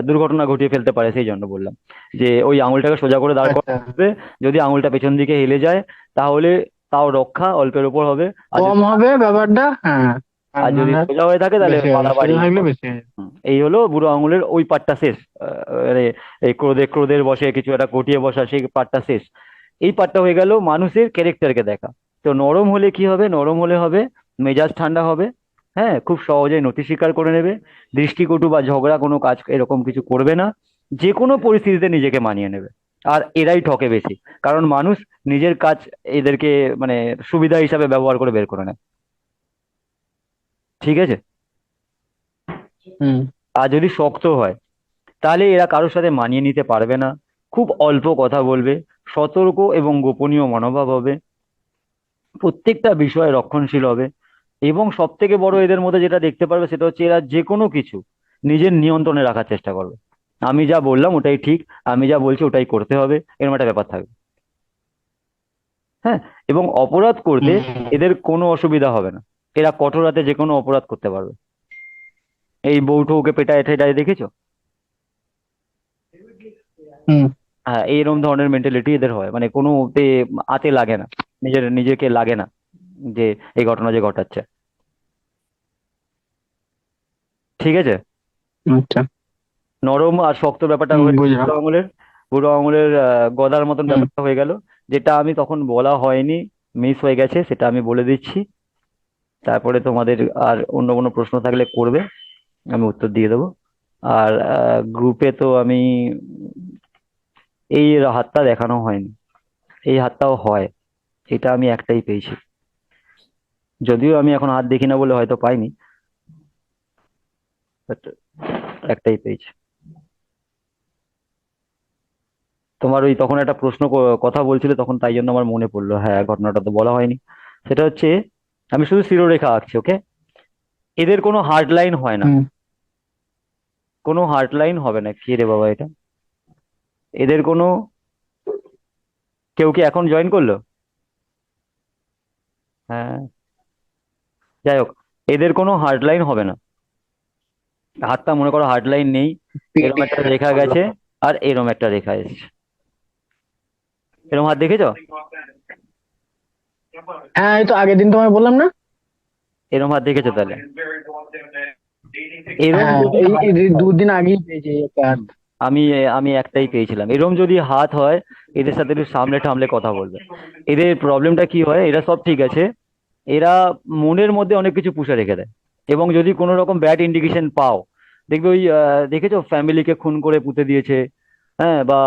দুর্ঘটনা ঘটিয়ে ফেলতে পারে, সেই জন্য বললাম যে ওই আঙুলটাকে সোজা করে দাঁড় আচ্ছা। করাতে হবে। যদি আঙুলটা পেছন দিকে হেলে যায় তাহলে তাও রক্ষা অল্পের ওপর হবে। আর কম যদি হবে ব্যাপারটা, হ্যাঁ। আর আর যদি নাহলে সোজা হয়ে থাকে তাহলে বেশি হবে, বাড়াবাড়ি সোজা থাকলে হবে। বেশি হবে। এই হলো বুড়ো আঙুলের ওই পার্টটা শেষ। মানে এই ক্রোধের বশে কিছু একটা ঘটিয়ে বসা, সেই পার্টটা শেষ। এই পার্টটা হয়ে গেল মানুষের ক্যারেক্টারকে দেখা। তো নরম হলে কি হবে? নরম হলে হবে মেজাজ ঠান্ডা হবে, হ্যাঁ, খুব সহজেই নতি স্বীকার করে নেবে, দৃষ্টিকটু বা ঝগড়া কোনো কাজ এরকম কিছু করবে না, যে কোনো পরিস্থিতিতে নিজেকে মানিয়ে নেবে। আর এরাই ঠকে বেশি, কারণ মানুষ নিজের কাজ এদেরকে মানে সুবিধা হিসাবে ব্যবহার করে বের করে নেয়। ঠিক আছে? হুম, আর যদি শক্ত হয় তাহলে এরা কারোর সাথে মানিয়ে নিতে পারবে না, খুব অল্প কথা বলবে, সতর্ক এবং গোপনীয় মনোভাব হবে, প্রত্যেকটা বিষয়ে রক্ষণশীল হবে, এবং সব থেকে বড় এদের মধ্যে যেটা দেখতে পারবে সেটা হচ্ছে এরা যে কোনো কিছু নিজের নিয়ন্ত্রণে রাখার চেষ্টা করবে। আমি যা বললাম ওটাই ঠিক, আমি যা বলছি ওটাই করতে হবে, এরকম একটা ব্যাপার থাকবে। হ্যাঁ, এবং অপরাধ করতে হুম, এদের কোনো অসুবিধা হবে না, এরা কঠোর হাতে যে কোনো অপরাধ করতে পারবে। এই বউঠৌকে পেটায় ঠেটায় দেখেছো? হুম। হ্যাঁ, এইরকম ধরনের মেন্টালিটি এদের হয়, মানে কোনো আতে লাগে না, নিজেকে লাগে না যে এই ঘটনা যে ঘটাচ্ছে। ঠিক আছে? আচ্ছা। নরম আর শক্ত ব্যাপারটা হয়ে বুঝলাম। বুড়ো আঙুলের গদার মতন হুম। ব্যাপারটা হয়ে গেল। যেটা আমি তখন বলা হয়নি, মিস হয়ে গেছে, সেটা আমি বলে দিচ্ছি। তারপরে তোমাদের আর অন্য কোনো প্রশ্ন থাকলে করবে, আমি উত্তর দিয়ে দেবো। আর গ্রুপে তো আমি এই হাতটা দেখানো হয়নি, এই হাতটাও হয়, এটা আমি একটাই পেয়েছি। যদিও আমি এখন হাত দেখি না বলে হয়তো পাইনি, বাট একটাই পেয়েছি। তোমার ওই তখন একটা প্রশ্ন কথা বলছিলে তখন, তাই জন্য আমার মনে পড়লো, হ্যাঁ ঘটনাটা তো বলা হয়নি। সেটা হচ্ছে, আমি শুধু শিরোরেখা আঁকছি, ওকে? এদের কোনো হার্ড লাইন হয় না, হুম। কোনো হার্ড লাইন হবে না। কি রে বাবা এটা, এদের কোনো, কেউ কি এখন জয়েন করলো? হ্যাঁ, যাই হোক, এদের কোনো হার্ড লাইন হবে না। হাতটা মনে করো হার্ড লাইন নেই, এরম একটা PDF রেখা হলো। গেছে আর এরম একটা রেখা এসেছে। এরম হাত দেখেছো? হ্যাঁ, এই তো আগের দিন তোমায় বললাম না। এরম হাত দেখেছো তাহলে? এরম হ্যাঁ, যদি এই হাত এই হয়, দুদিন আগেই পেয়েছি এই একটা হাত। হুম, আমি আমি একটাই পেয়েছিলাম। এরম যদি হাত হয়, এদের সাথে একটু সামলে ঠামলে কথা বলবে। এদের প্রবলেমটা কি হয়, এরা সব ঠিক আছে, এরা মনের মধ্যে অনেক কিছু পুষে রেখে দেয়। এবং যদি কোনো রকম ব্যাড ইন্ডিকেশন পাও, দেখবে ওই দেখেছো ফ্যামিলিকে খুন করে পুঁতে দিয়েছে, হ্যাঁ, বা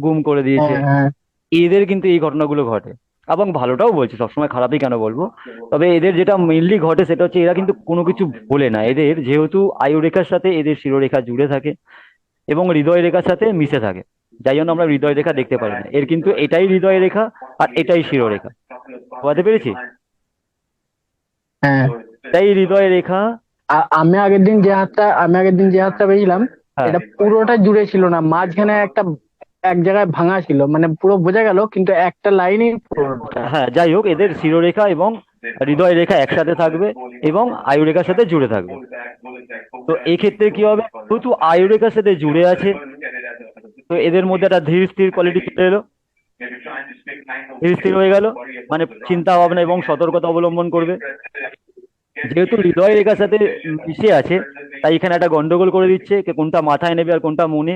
গুম করে দিয়েছে, হ্যাঁ, হ্যাঁ, এদের কিন্তু এই ঘটনাগুলো ঘটে। এবং ভালোটাও বলছি, সবসময় খারাপই কেন বলবো। তবে এদের যেটা মেইনলি ঘটে সেটা হচ্ছে, এরা কিন্তু কোনো কিছু ভোলে না। এদের যেহেতু আয়ুরেখার সাথে এদের শিরোরেখা জুড়ে থাকে এবং হৃদয় রেখার সাথে মিশে থাকে, যাই জন্য আমরা হৃদয় রেখা দেখতে পারি না। এর কিন্তু এটাই হৃদয় রেখা আর এটাই শিরোরেখা। বুঝতে পেরেছি? হ্যাঁ। এটাই হৃদয় রেখা। আমি আগের দিন যে হাতটা পেয়েছিলাম, হ্যাঁ, এটা পুরোটা জুড়ে ছিল না, মাঝখানে এক জায়গায় ভাঙা ছিল, মানে পুরো বোঝা গেল কিন্তু একটা লাইনই পুরোটা। হ্যাঁ, যাই হোক, এদের শিরোরেখা এবং হৃদয় রেখা একসাথে থাকবে এবং আয়ুরেখার সাথে জুড়ে থাকবে। তো এই ক্ষেত্রে কি হবে, যেহেতু আয়ুরেখার সাথে জুড়ে আছে, তো এদের মধ্যে একটা ধীর স্থির কোয়ালিটি চলে এলো, ধীর স্থির হয়ে গেল, মানে চিন্তা ভাবনা এবং সতর্কতা অবলম্বন করবে। যেহেতু হৃদয় রেখার সাথে মিশে আছে, তাই এখানে একটা গন্ডগোল করে দিচ্ছে যে কোনটা মাথায় নেবে আর কোনটা মনে।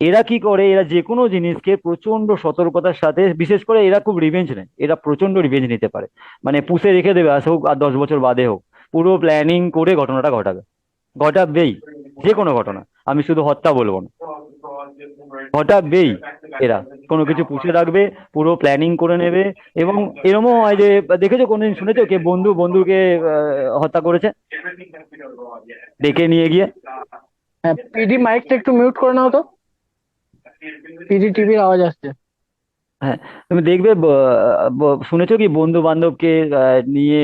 এরা কি করে, এরা যে কোনো জিনিসকে প্রচন্ড সতর্কতার সাথে, বিশেষ করে এরা খুব রিভেঞ্জ নেয়, এরা প্রচন্ড রিভেঞ্জ নিতে পারে। মানে পুষে রেখে দেবে, আজ হোক আর 10 বছর বাদে হোক, পুরো প্ল্যানিং করে ঘটনাটা ঘটাবে, ঘটাবেই। যে কোনো ঘটনা, আমি শুধু হত্যা বলবো না, ঘটাবেই। এরা কোনো কিছু পুষে রাখবে, পুরো প্ল্যানিং করে নেবে। এবং এরমও হয় যে, দেখেছো কোনদিন শুনেছো কে বন্ধুকে হত্যা করেছে ডেকে নিয়ে গিয়ে? হ্যাঁ, পিডি মাইকটা একটু মিউট করে নাও তো, পিডি টিভির আওয়াজ আসছে। হ্যাঁ, তুমি দেখবে শুনেছো কি বন্ধু বান্ধবকে নিয়ে,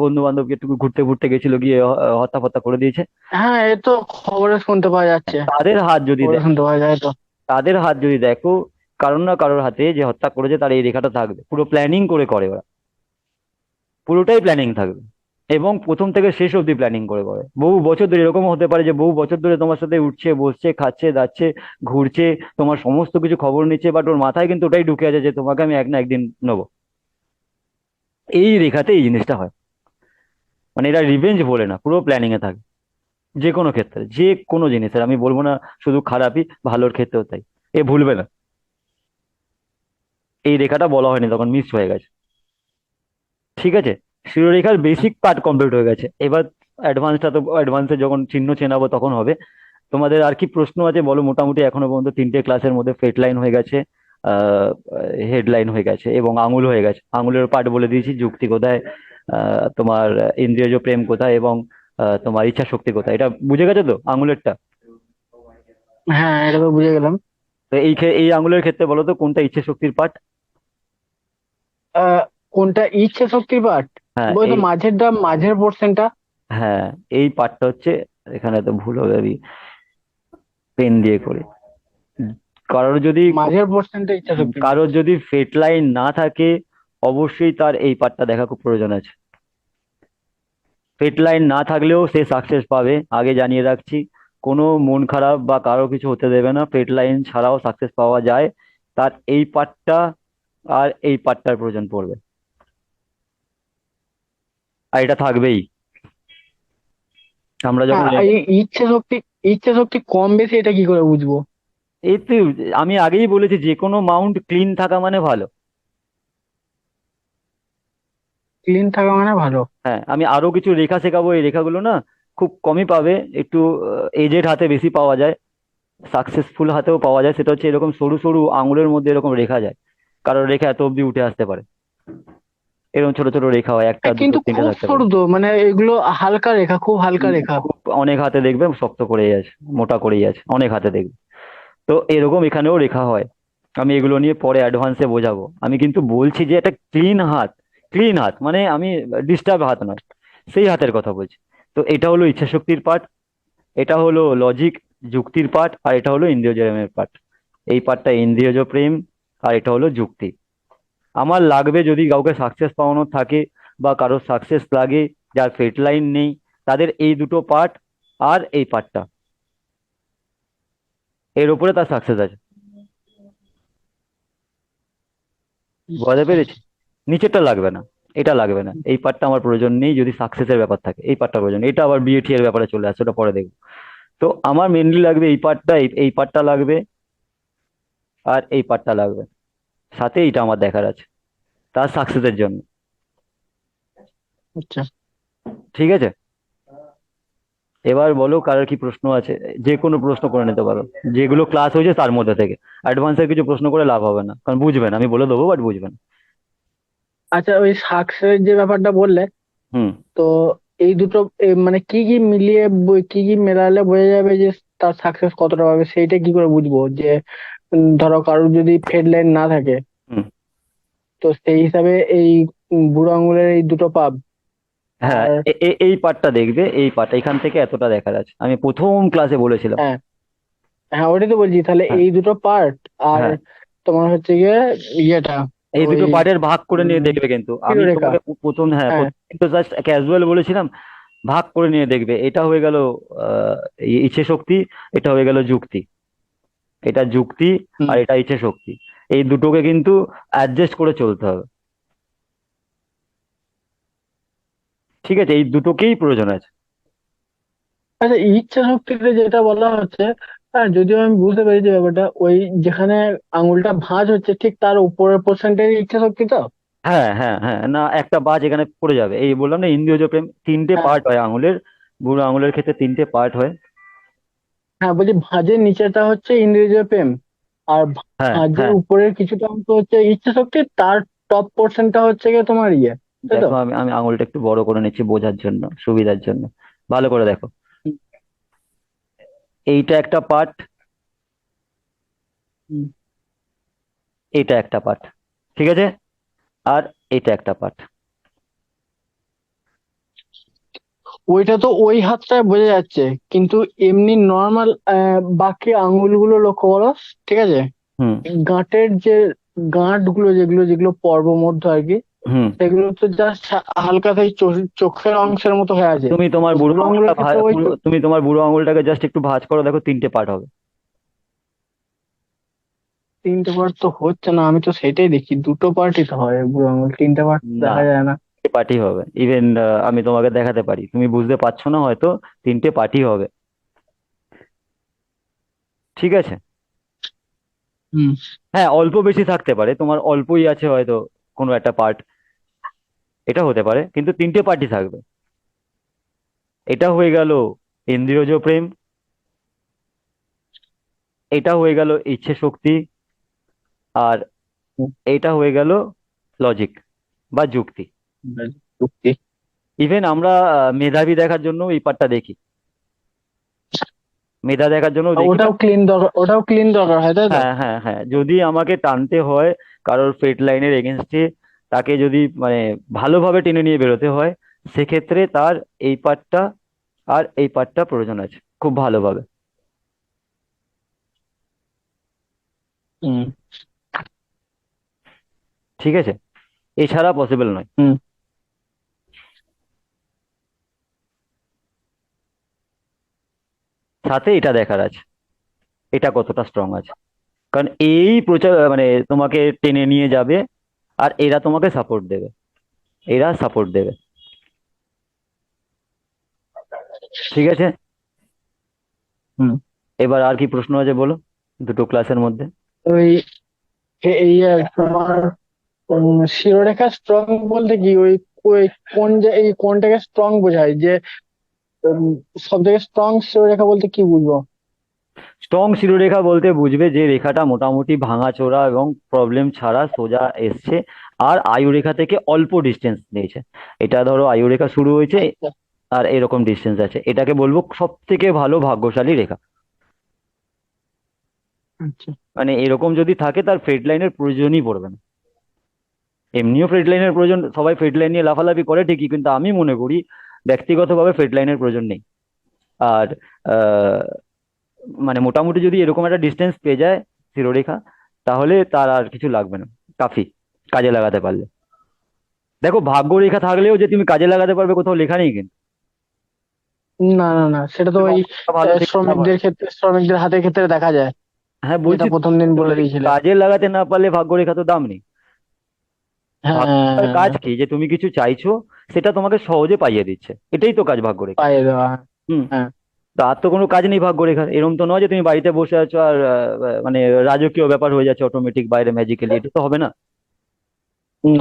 বন্ধু বান্ধবকে একটু ঘুরতে ঘুরতে গেছিল, গিয়ে হত্যা ফত্যা করে দিয়েছে। হ্যাঁ, এ তো খবরে শুনতে পাওয়া যাচ্ছে। তাদের হাত যদি খবরে দেখো, শুনতে পাওয়া যায় তো। তাদের হাত যদি দেখো, কারোর না কারোর হাতে যে হত্যা করেছে তার এই রেখাটা থাকবে। পুরো প্ল্যানিং করে ওরা, পুরোটাই প্ল্যানিং থাকবে। এবং প্রথম থেকে শেষ অবধি প্ল্যানিং করে বহু বছর ধরে। এরকমও হতে পারে যে বহু বছর ধরে তোমার সাথে উঠছে বসছে খাচ্ছে দাচ্ছে ঘুরছে, তোমার সমস্ত কিছু খবর নিচ্ছে, বাট ওর মাথায় কিন্তু ওটাই ঢুকে আছে যে তোমাকে আমি এক না একদিন নেবো। এই রেখাতে এই জিনিসটা হয়। মানে এরা রিভেঞ্জ বলে না, পুরো প্ল্যানিং এ থাকে। যে কোনো ক্ষেত্রে, যে কোনো জিনিসের, আমি বলবো না শুধু খারাপই, ভালোর ক্ষেত্রেও তাই। এ ভুলবে না, এই রেখাটা বলা হয়নি তখন, মিস হয়ে গেছে। ঠিক আছে, শিরোরেখার বেসিক পার্ট কমপ্লিট হয়ে গেছে। এবার অ্যাডভান্সটা তো অ্যাডভান্সে যখন চিহ্ন চেনাবো তখন হবে। তোমাদের আর কি প্রশ্ন আছে বলো? মোটামুটি এখনো পর্যন্ত 3টে ক্লাসের মধ্যে ফেট লাইন হয়ে গেছে, হেডলাইন হয়ে গেছে এবং আঙুল হয়ে গেছে। আঙুলের পার্ট বলে দিয়েছি, যুক্তি কোথায়, তোমার ইন্দ্রিয়জ প্রেম কোথায়, এবং তোমার ইচ্ছা শক্তি কোথায়। এটা বুঝে গেছো তো আঙুলেরটা? হ্যাঁ, এটা তো বুঝে গেলাম। তো এই আঙুলের ক্ষেত্রে বলো তো কোনটা ইচ্ছে শক্তির পার্ট? আহ কোনটা ইচ্ছে শক্তির পার্ট? হ্যাঁ ওই তো এই, মাঝের পোর্শনটা। হ্যাঁ এই পার্টটা হচ্ছে, এখানে তো ভুল হবে আমি পেন দিয়ে করে। কারোর যদি মাঝের পোর্শনটা ইচ্ছা শক্তি। কারোর যদি ফেট লাইন না থাকে, অবশ্যই তার এই পার্টটা দেখা খুব প্রয়োজন আছে। ফেট লাইন না থাকলেও সে সাকসেস পাবে, আগে জানিয়ে রাখছি। কোনো মন খারাপ বা কারো কিছু হতে দেবে না, ফেট লাইন ছাড়াও সাকসেস পাওয়া যায়। তার এই পার্টটা আর এই পার্টটার প্রয়োজন পড়বে, আর এটা থাকবেই। আমরা যখন হ্যাঁ, এই ইচ্ছে শক্তি ইচ্ছা শক্তি কম বেশি এটা কি করে বুঝবো? এই তো আমি আগেই বলেছি, যে কোনো মাউন্ট ক্লিন থাকা মানে ভালো। ক্লিন থাকা মানে ভালো? হ্যাঁ, আমি আরো কিছু রেখা শেখাবো। এই রেখাগুলো না খুব কমই পাবে, একটু এজেড হাতে বেশি পাওয়া যায়, সাকসেসফুল হাতেও পাওয়া যায়। সেটা হচ্ছে এরকম সরু সরু আঙুলের মধ্যে এরকম রেখা যায়, কারোর রেখা এত অব্দি উঠে আসতে পারে। এরকম ছোট ছোট রেখা হয়, একটা দুটো কিন্তু তিনটে খুব থাকতে পারে। সরু তো, মানে এগুলো হালকা রেখা, খুব হালকা রেখা। খুব অনেক হাতে দেখবে শক্ত করেই আছে, মোটা করেই আছে, অনেক হাতে দেখবে। তো এরকম এখানেও রেখা হয়। আমি এগুলো নিয়ে পরে অ্যাডভান্সে বোঝাবো। আমি কিন্তু বলছি যে একটা ক্লিন হাত, ক্লিন হাত মানে আমি ডিস্টার্ব হাত নয়, সেই হাতের কথা বলছি। তো এটা হলো ইচ্ছা শক্তির পার্ট, এটা হলো লজিক যুক্তির পার্ট, আর এটা হলো ইন্দ্রিয়জের পার্ট। এই পার্টটা ইন্দ্রিয়জ প্রেম, আর এটা হলো যুক্তি। আমার লাগবে যদি কাউকে সাকসেস পাওয়ানোর থাকে, বা কারোর সাকসেস লাগে, যার ফেট লাইন নেই, তাদের এই দুটো পার্ট আর এই পার্টটা, এর উপরে তার সাকসেস আছে। বোঝাতে পেরেছি? নিচেরটা লাগবে না, এটা লাগবে না, এই পার্টটা আমার প্রয়োজন নেই। যদি সাকসেসের ব্যাপার থাকে এই পার্টটা প্রয়োজন, এটা আবার বিএটি এর ব্যাপারে চলে আসে, ওটা পরে দেখবো। তো আমার মেনলি লাগবে এই পার্টটা, এই পার্টটা লাগবে, আর এই পার্টটা লাগবে। সাথে এটা আমার দেখার আছে তার সাকসেসের জন্য। আচ্ছা। ঠিক আছে, এবার বলো কারোর কি প্রশ্ন আছে? যে কোনো প্রশ্ন করে নিতে পারো, যেগুলো ক্লাস হয়েছে তার মধ্যে থেকে। অ্যাডভান্সের কিছু প্রশ্ন করে লাভ হবে না, কারণ বুঝবেন, আমি বলে দেবো বাট বুঝবেন। আচ্ছা, ওই সাকসেস যে ব্যাপারটা বললে, হুম। তো এই দুটো মানে কি কি মিলিয়ে কি কি মেলালে বোঝা যাবে যে তার সাকসেস কতটা পাবে? সেইটা কি করে বুঝবো যে ধরো কারোর যদি ফেড লাইন না থাকে, হুম। তো সেই হিসাবে এই বুড়ো আঙুলের এই দুটো পাব হ্যাঁ, আর এই পার্টটা দেখবে, এই পার্ট এখান থেকে এতটা দেখার আছে, আমি প্রথম ক্লাসে বলেছিলাম। হ্যাঁ, হ্যাঁ ওটাই তো বলছি, তাহলে হ্যাঁ। এই দুটো পার্ট আর হ্যাঁ, তোমার হচ্ছে গিয়ে ইয়েটা, এই ওই দুটো পার্টের ভাগ করে নিয়ে দেখবে, কিন্তু আমি শিরোরেখা। তোমাকে প্রথম, হ্যাঁ হ্যাঁ। প্রথম কিন্তু জাস্ট ক্যাজুয়াল বলেছিলাম। ভাগ করে নিয়ে দেখবে, এটা হয়ে গেল আহ ইচ্ছে শক্তি, এটা হয়ে গেল যুক্তি, এটা যুক্তি, হুম। আর এটা ইচ্ছে শক্তি। এই দুটোকে কিন্তু অ্যাডজাস্ট করে চলতে হবে। ঠিক আছে, এই দুটোকেই প্রয়োজন আছে। আচ্ছা, ইচ্ছা শক্তিতে যেটা বলা হচ্ছে, হ্যাঁ যদিও আমি বুঝতে পেরেছি ব্যাপারটা, ওই যেখানে আঙুলটা ভাঁজ হচ্ছে ঠিক তার উপরের পোর্শনটাই ইচ্ছা শক্তি তো? হ্যাঁ হ্যাঁ হ্যাঁ, না একটা বাজ এখানে পড়ে যাবে। এই বললাম না, ইন্দ্রিয়জ প্রেম তিনটে হ্যাঁ, পার্ট হয় আঙুলের, বুড়ো আঙুলের ক্ষেত্রে তিনটে পার্ট হয়। হ্যাঁ বলছি ভাঁজের নিচেটা হচ্ছে ইন্দ্রিয় প্রেম, আর হ্যাঁ ভাঁজের হ্যাঁ। উপরের কিছুটা অংশ হচ্ছে ইচ্ছা শক্তি, তার টপ পোর্শনটা হচ্ছে গিয়ে তোমার ইয়ে, তাই তো? দেখো, আমি আমি আঙুলটা একটু বড় করে নিচ্ছি বোঝার জন্য, সুবিধার জন্য। ভালো করে দেখো, হুম, এইটা একটা পার্ট, হুম। এইটা একটা পার্ট, ঠিক আছে, আর এটা একটা পার্ট। ওইটা তো ওই হাতটায় বোঝা যাচ্ছে, কিন্তু এমনি নর্মাল বাকি আঙ্গুলগুলো লক্ষ্য করো, ঠিক আছে? হুম। গাঁটের যে গাঁট গুলো, যেগুলো যেগুলো পর্ব মধ্য আর কি, হুম। সেগুলো তো জাস্ট হালকা সেই চোখের অংশের মতো হয়ে আছে। তুমি তোমার তো বুড়ো বুড়ো আঙুলটা আঙুলের ক্ষেত্রে ওই তুমি তোমার বুড়ো আঙুলটাকে জাস্ট একটু ভাঁজ করো, দেখো তিনটে পার্ট হবে। তিনটে পার্ট তো হচ্ছে না, আমি তো সেটাই দেখি, দুটো পার্টই তো হয় বুড়ো আঙুল, তিনটে পার্ট না, দেখা যায় না। তিনটে পার্টই হবে। ইভেন আমি তোমাকে দেখাতে পারি, তুমি বুঝতে পারছো না হয়তো, তিনটে পার্টই হবে। ঠিক আছে। হুম। হ্যাঁ, অল্প বেশি থাকতে পারে, তোমার অল্পই আছে হয়তো কোনো একটা পার্ট, এটা হতে পারে, কিন্তু তিনটে পার্টই থাকবে। এটা হয়ে গেল ইন্দ্রিয়জ প্রেম, এটা হয়ে গেল ইচ্ছে শক্তি, আর হুম, এটা হয়ে গেল লজিক বা যুক্তি। যুক্তি। ইভেন আমরা মেধাবী দেখার জন্য এই পার্টটা দেখি, মেধা দেখার জন্য আর দেখি না। ওটাও ক্লিন দরকার হয়, তাই তো? হ্যাঁ হ্যাঁ হ্যাঁ, যদি আমাকে টানতে হয় কারোর ফেট লাইনের এগেনস্টে, তাকে যদি মানে ভালোভাবে টেনে নিয়ে বেরোতে হয়, সেক্ষেত্রে তার এই পার্টটা আর এই পার্টটা প্রয়োজন আছে খুব ভালোভাবে। হুম। ঠিক আছে, এছাড়া পসিবল নয়। হুম। সাথে এটা দেখার আছে, এটা কতটা স্ট্রং আছে, কারণ এই প্রচার মানে তোমাকে টেনে নিয়ে যাবে, আর এরা তোমাকে সাপোর্ট দেবে, এরা সাপোর্ট দেবে। ঠিক আছে। হুম। এবার আর কি প্রশ্ন আছে বলো, দুটো ক্লাসের মধ্যে। ওই এই তোমার শিরোরেখা স্ট্রং বলতে কি ওই ওই এই কোনটাকে স্ট্রং বোঝায় যে সব থেকে স্ট্রং শিরোরেখা বলতে কি বুঝবো? স্ট্রং শিরোরেখা বলতে বুঝবে যে রেখাটা মোটামুটি ভাঙাচোরা এবং প্রবলেম ছাড়া সোজা এসছে, আর আয়ুরেখা থেকে অল্প ডিস্টেন্স নিয়েছে। এটা ধরো আয়ুরেখা শুরু হয়েছে আচ্ছা আর এরকম ডিস্টেন্স আছে, এটাকে বলবো সব থেকে ভালো ভাগ্যশালী রেখা। আচ্ছা। মানে এরকম যদি থাকে তার ফ্রেড লাইনের প্রয়োজনই পড়বে না। এমনিও ফ্রেড লাইনের প্রয়োজন, সবাই ফ্রেড লাইন নিয়ে লাফালাফি করে ঠিকই, কিন্তু আমি মনে করি ব্যক্তিগতভাবে ফ্রেড লাইনের প্রয়োজন নেই। আর আহ, মানে মোটামুটি যদি এরকম একটা ডিস্টেন্স পেয়ে যায় শিরোরেখা, তাহলে তার আর কিছু লাগবে না, কাফি, কাজে লাগাতে পারলে। দেখো ভাগ্য রেখা থাকলেও যে তুমি কাজে লাগাতে পারবে কোথাও লেখা নেই কিন্তু। না না না, সেটা তো তুমি ওই অঙ্কটা ভালো থেকে না পারো। শ্রমিকদের হাতের ক্ষেত্রে দেখা যায়, হ্যাঁ যেটা বলছি তো, প্রথম দিন বলে তুমি দিয়েছিলে। কাজে লাগাতে না পারলে ভাগ্য রেখা তো দাম নেই। ভাগ্যের কাজ হ্যাঁ, কি, যে তুমি কিছু চাইছো সেটা তোমাকে সহজে পাইয়ে দিচ্ছে, এটাই তো কাজ ভাগ্য রেখা। পাইয়ে দেওয়া। হুম। হ্যাঁ। তার তো কোনো কাজ নেই ভাগ্য রেখার, এরকম তো নয় যে তুমি বাড়িতে বসে আছো আর মানে রাজকীয় ব্যাপার হয়ে যাচ্ছে অটোমেটিক বাইরে ম্যাজিক্যালি, এটা তো হবে না।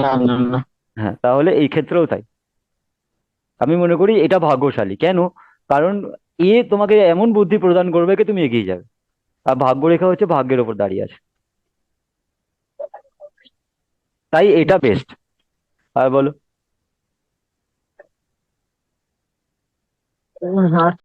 না না না। হ্যাঁ, তাহলে এই ক্ষেত্রেও তাই। আমি মনে করি এটা ভাগ্যশালী কেন, কারণ এ তোমাকে এমন বুদ্ধি প্রদান করবে কি তুমি এগিয়ে যাবে। আর ভাগ্য রেখা হচ্ছে ভাগ্যের ওপর দাঁড়িয়ে আছে, তাই এটা আচ্ছা। বেস্ট। আর বলো। আর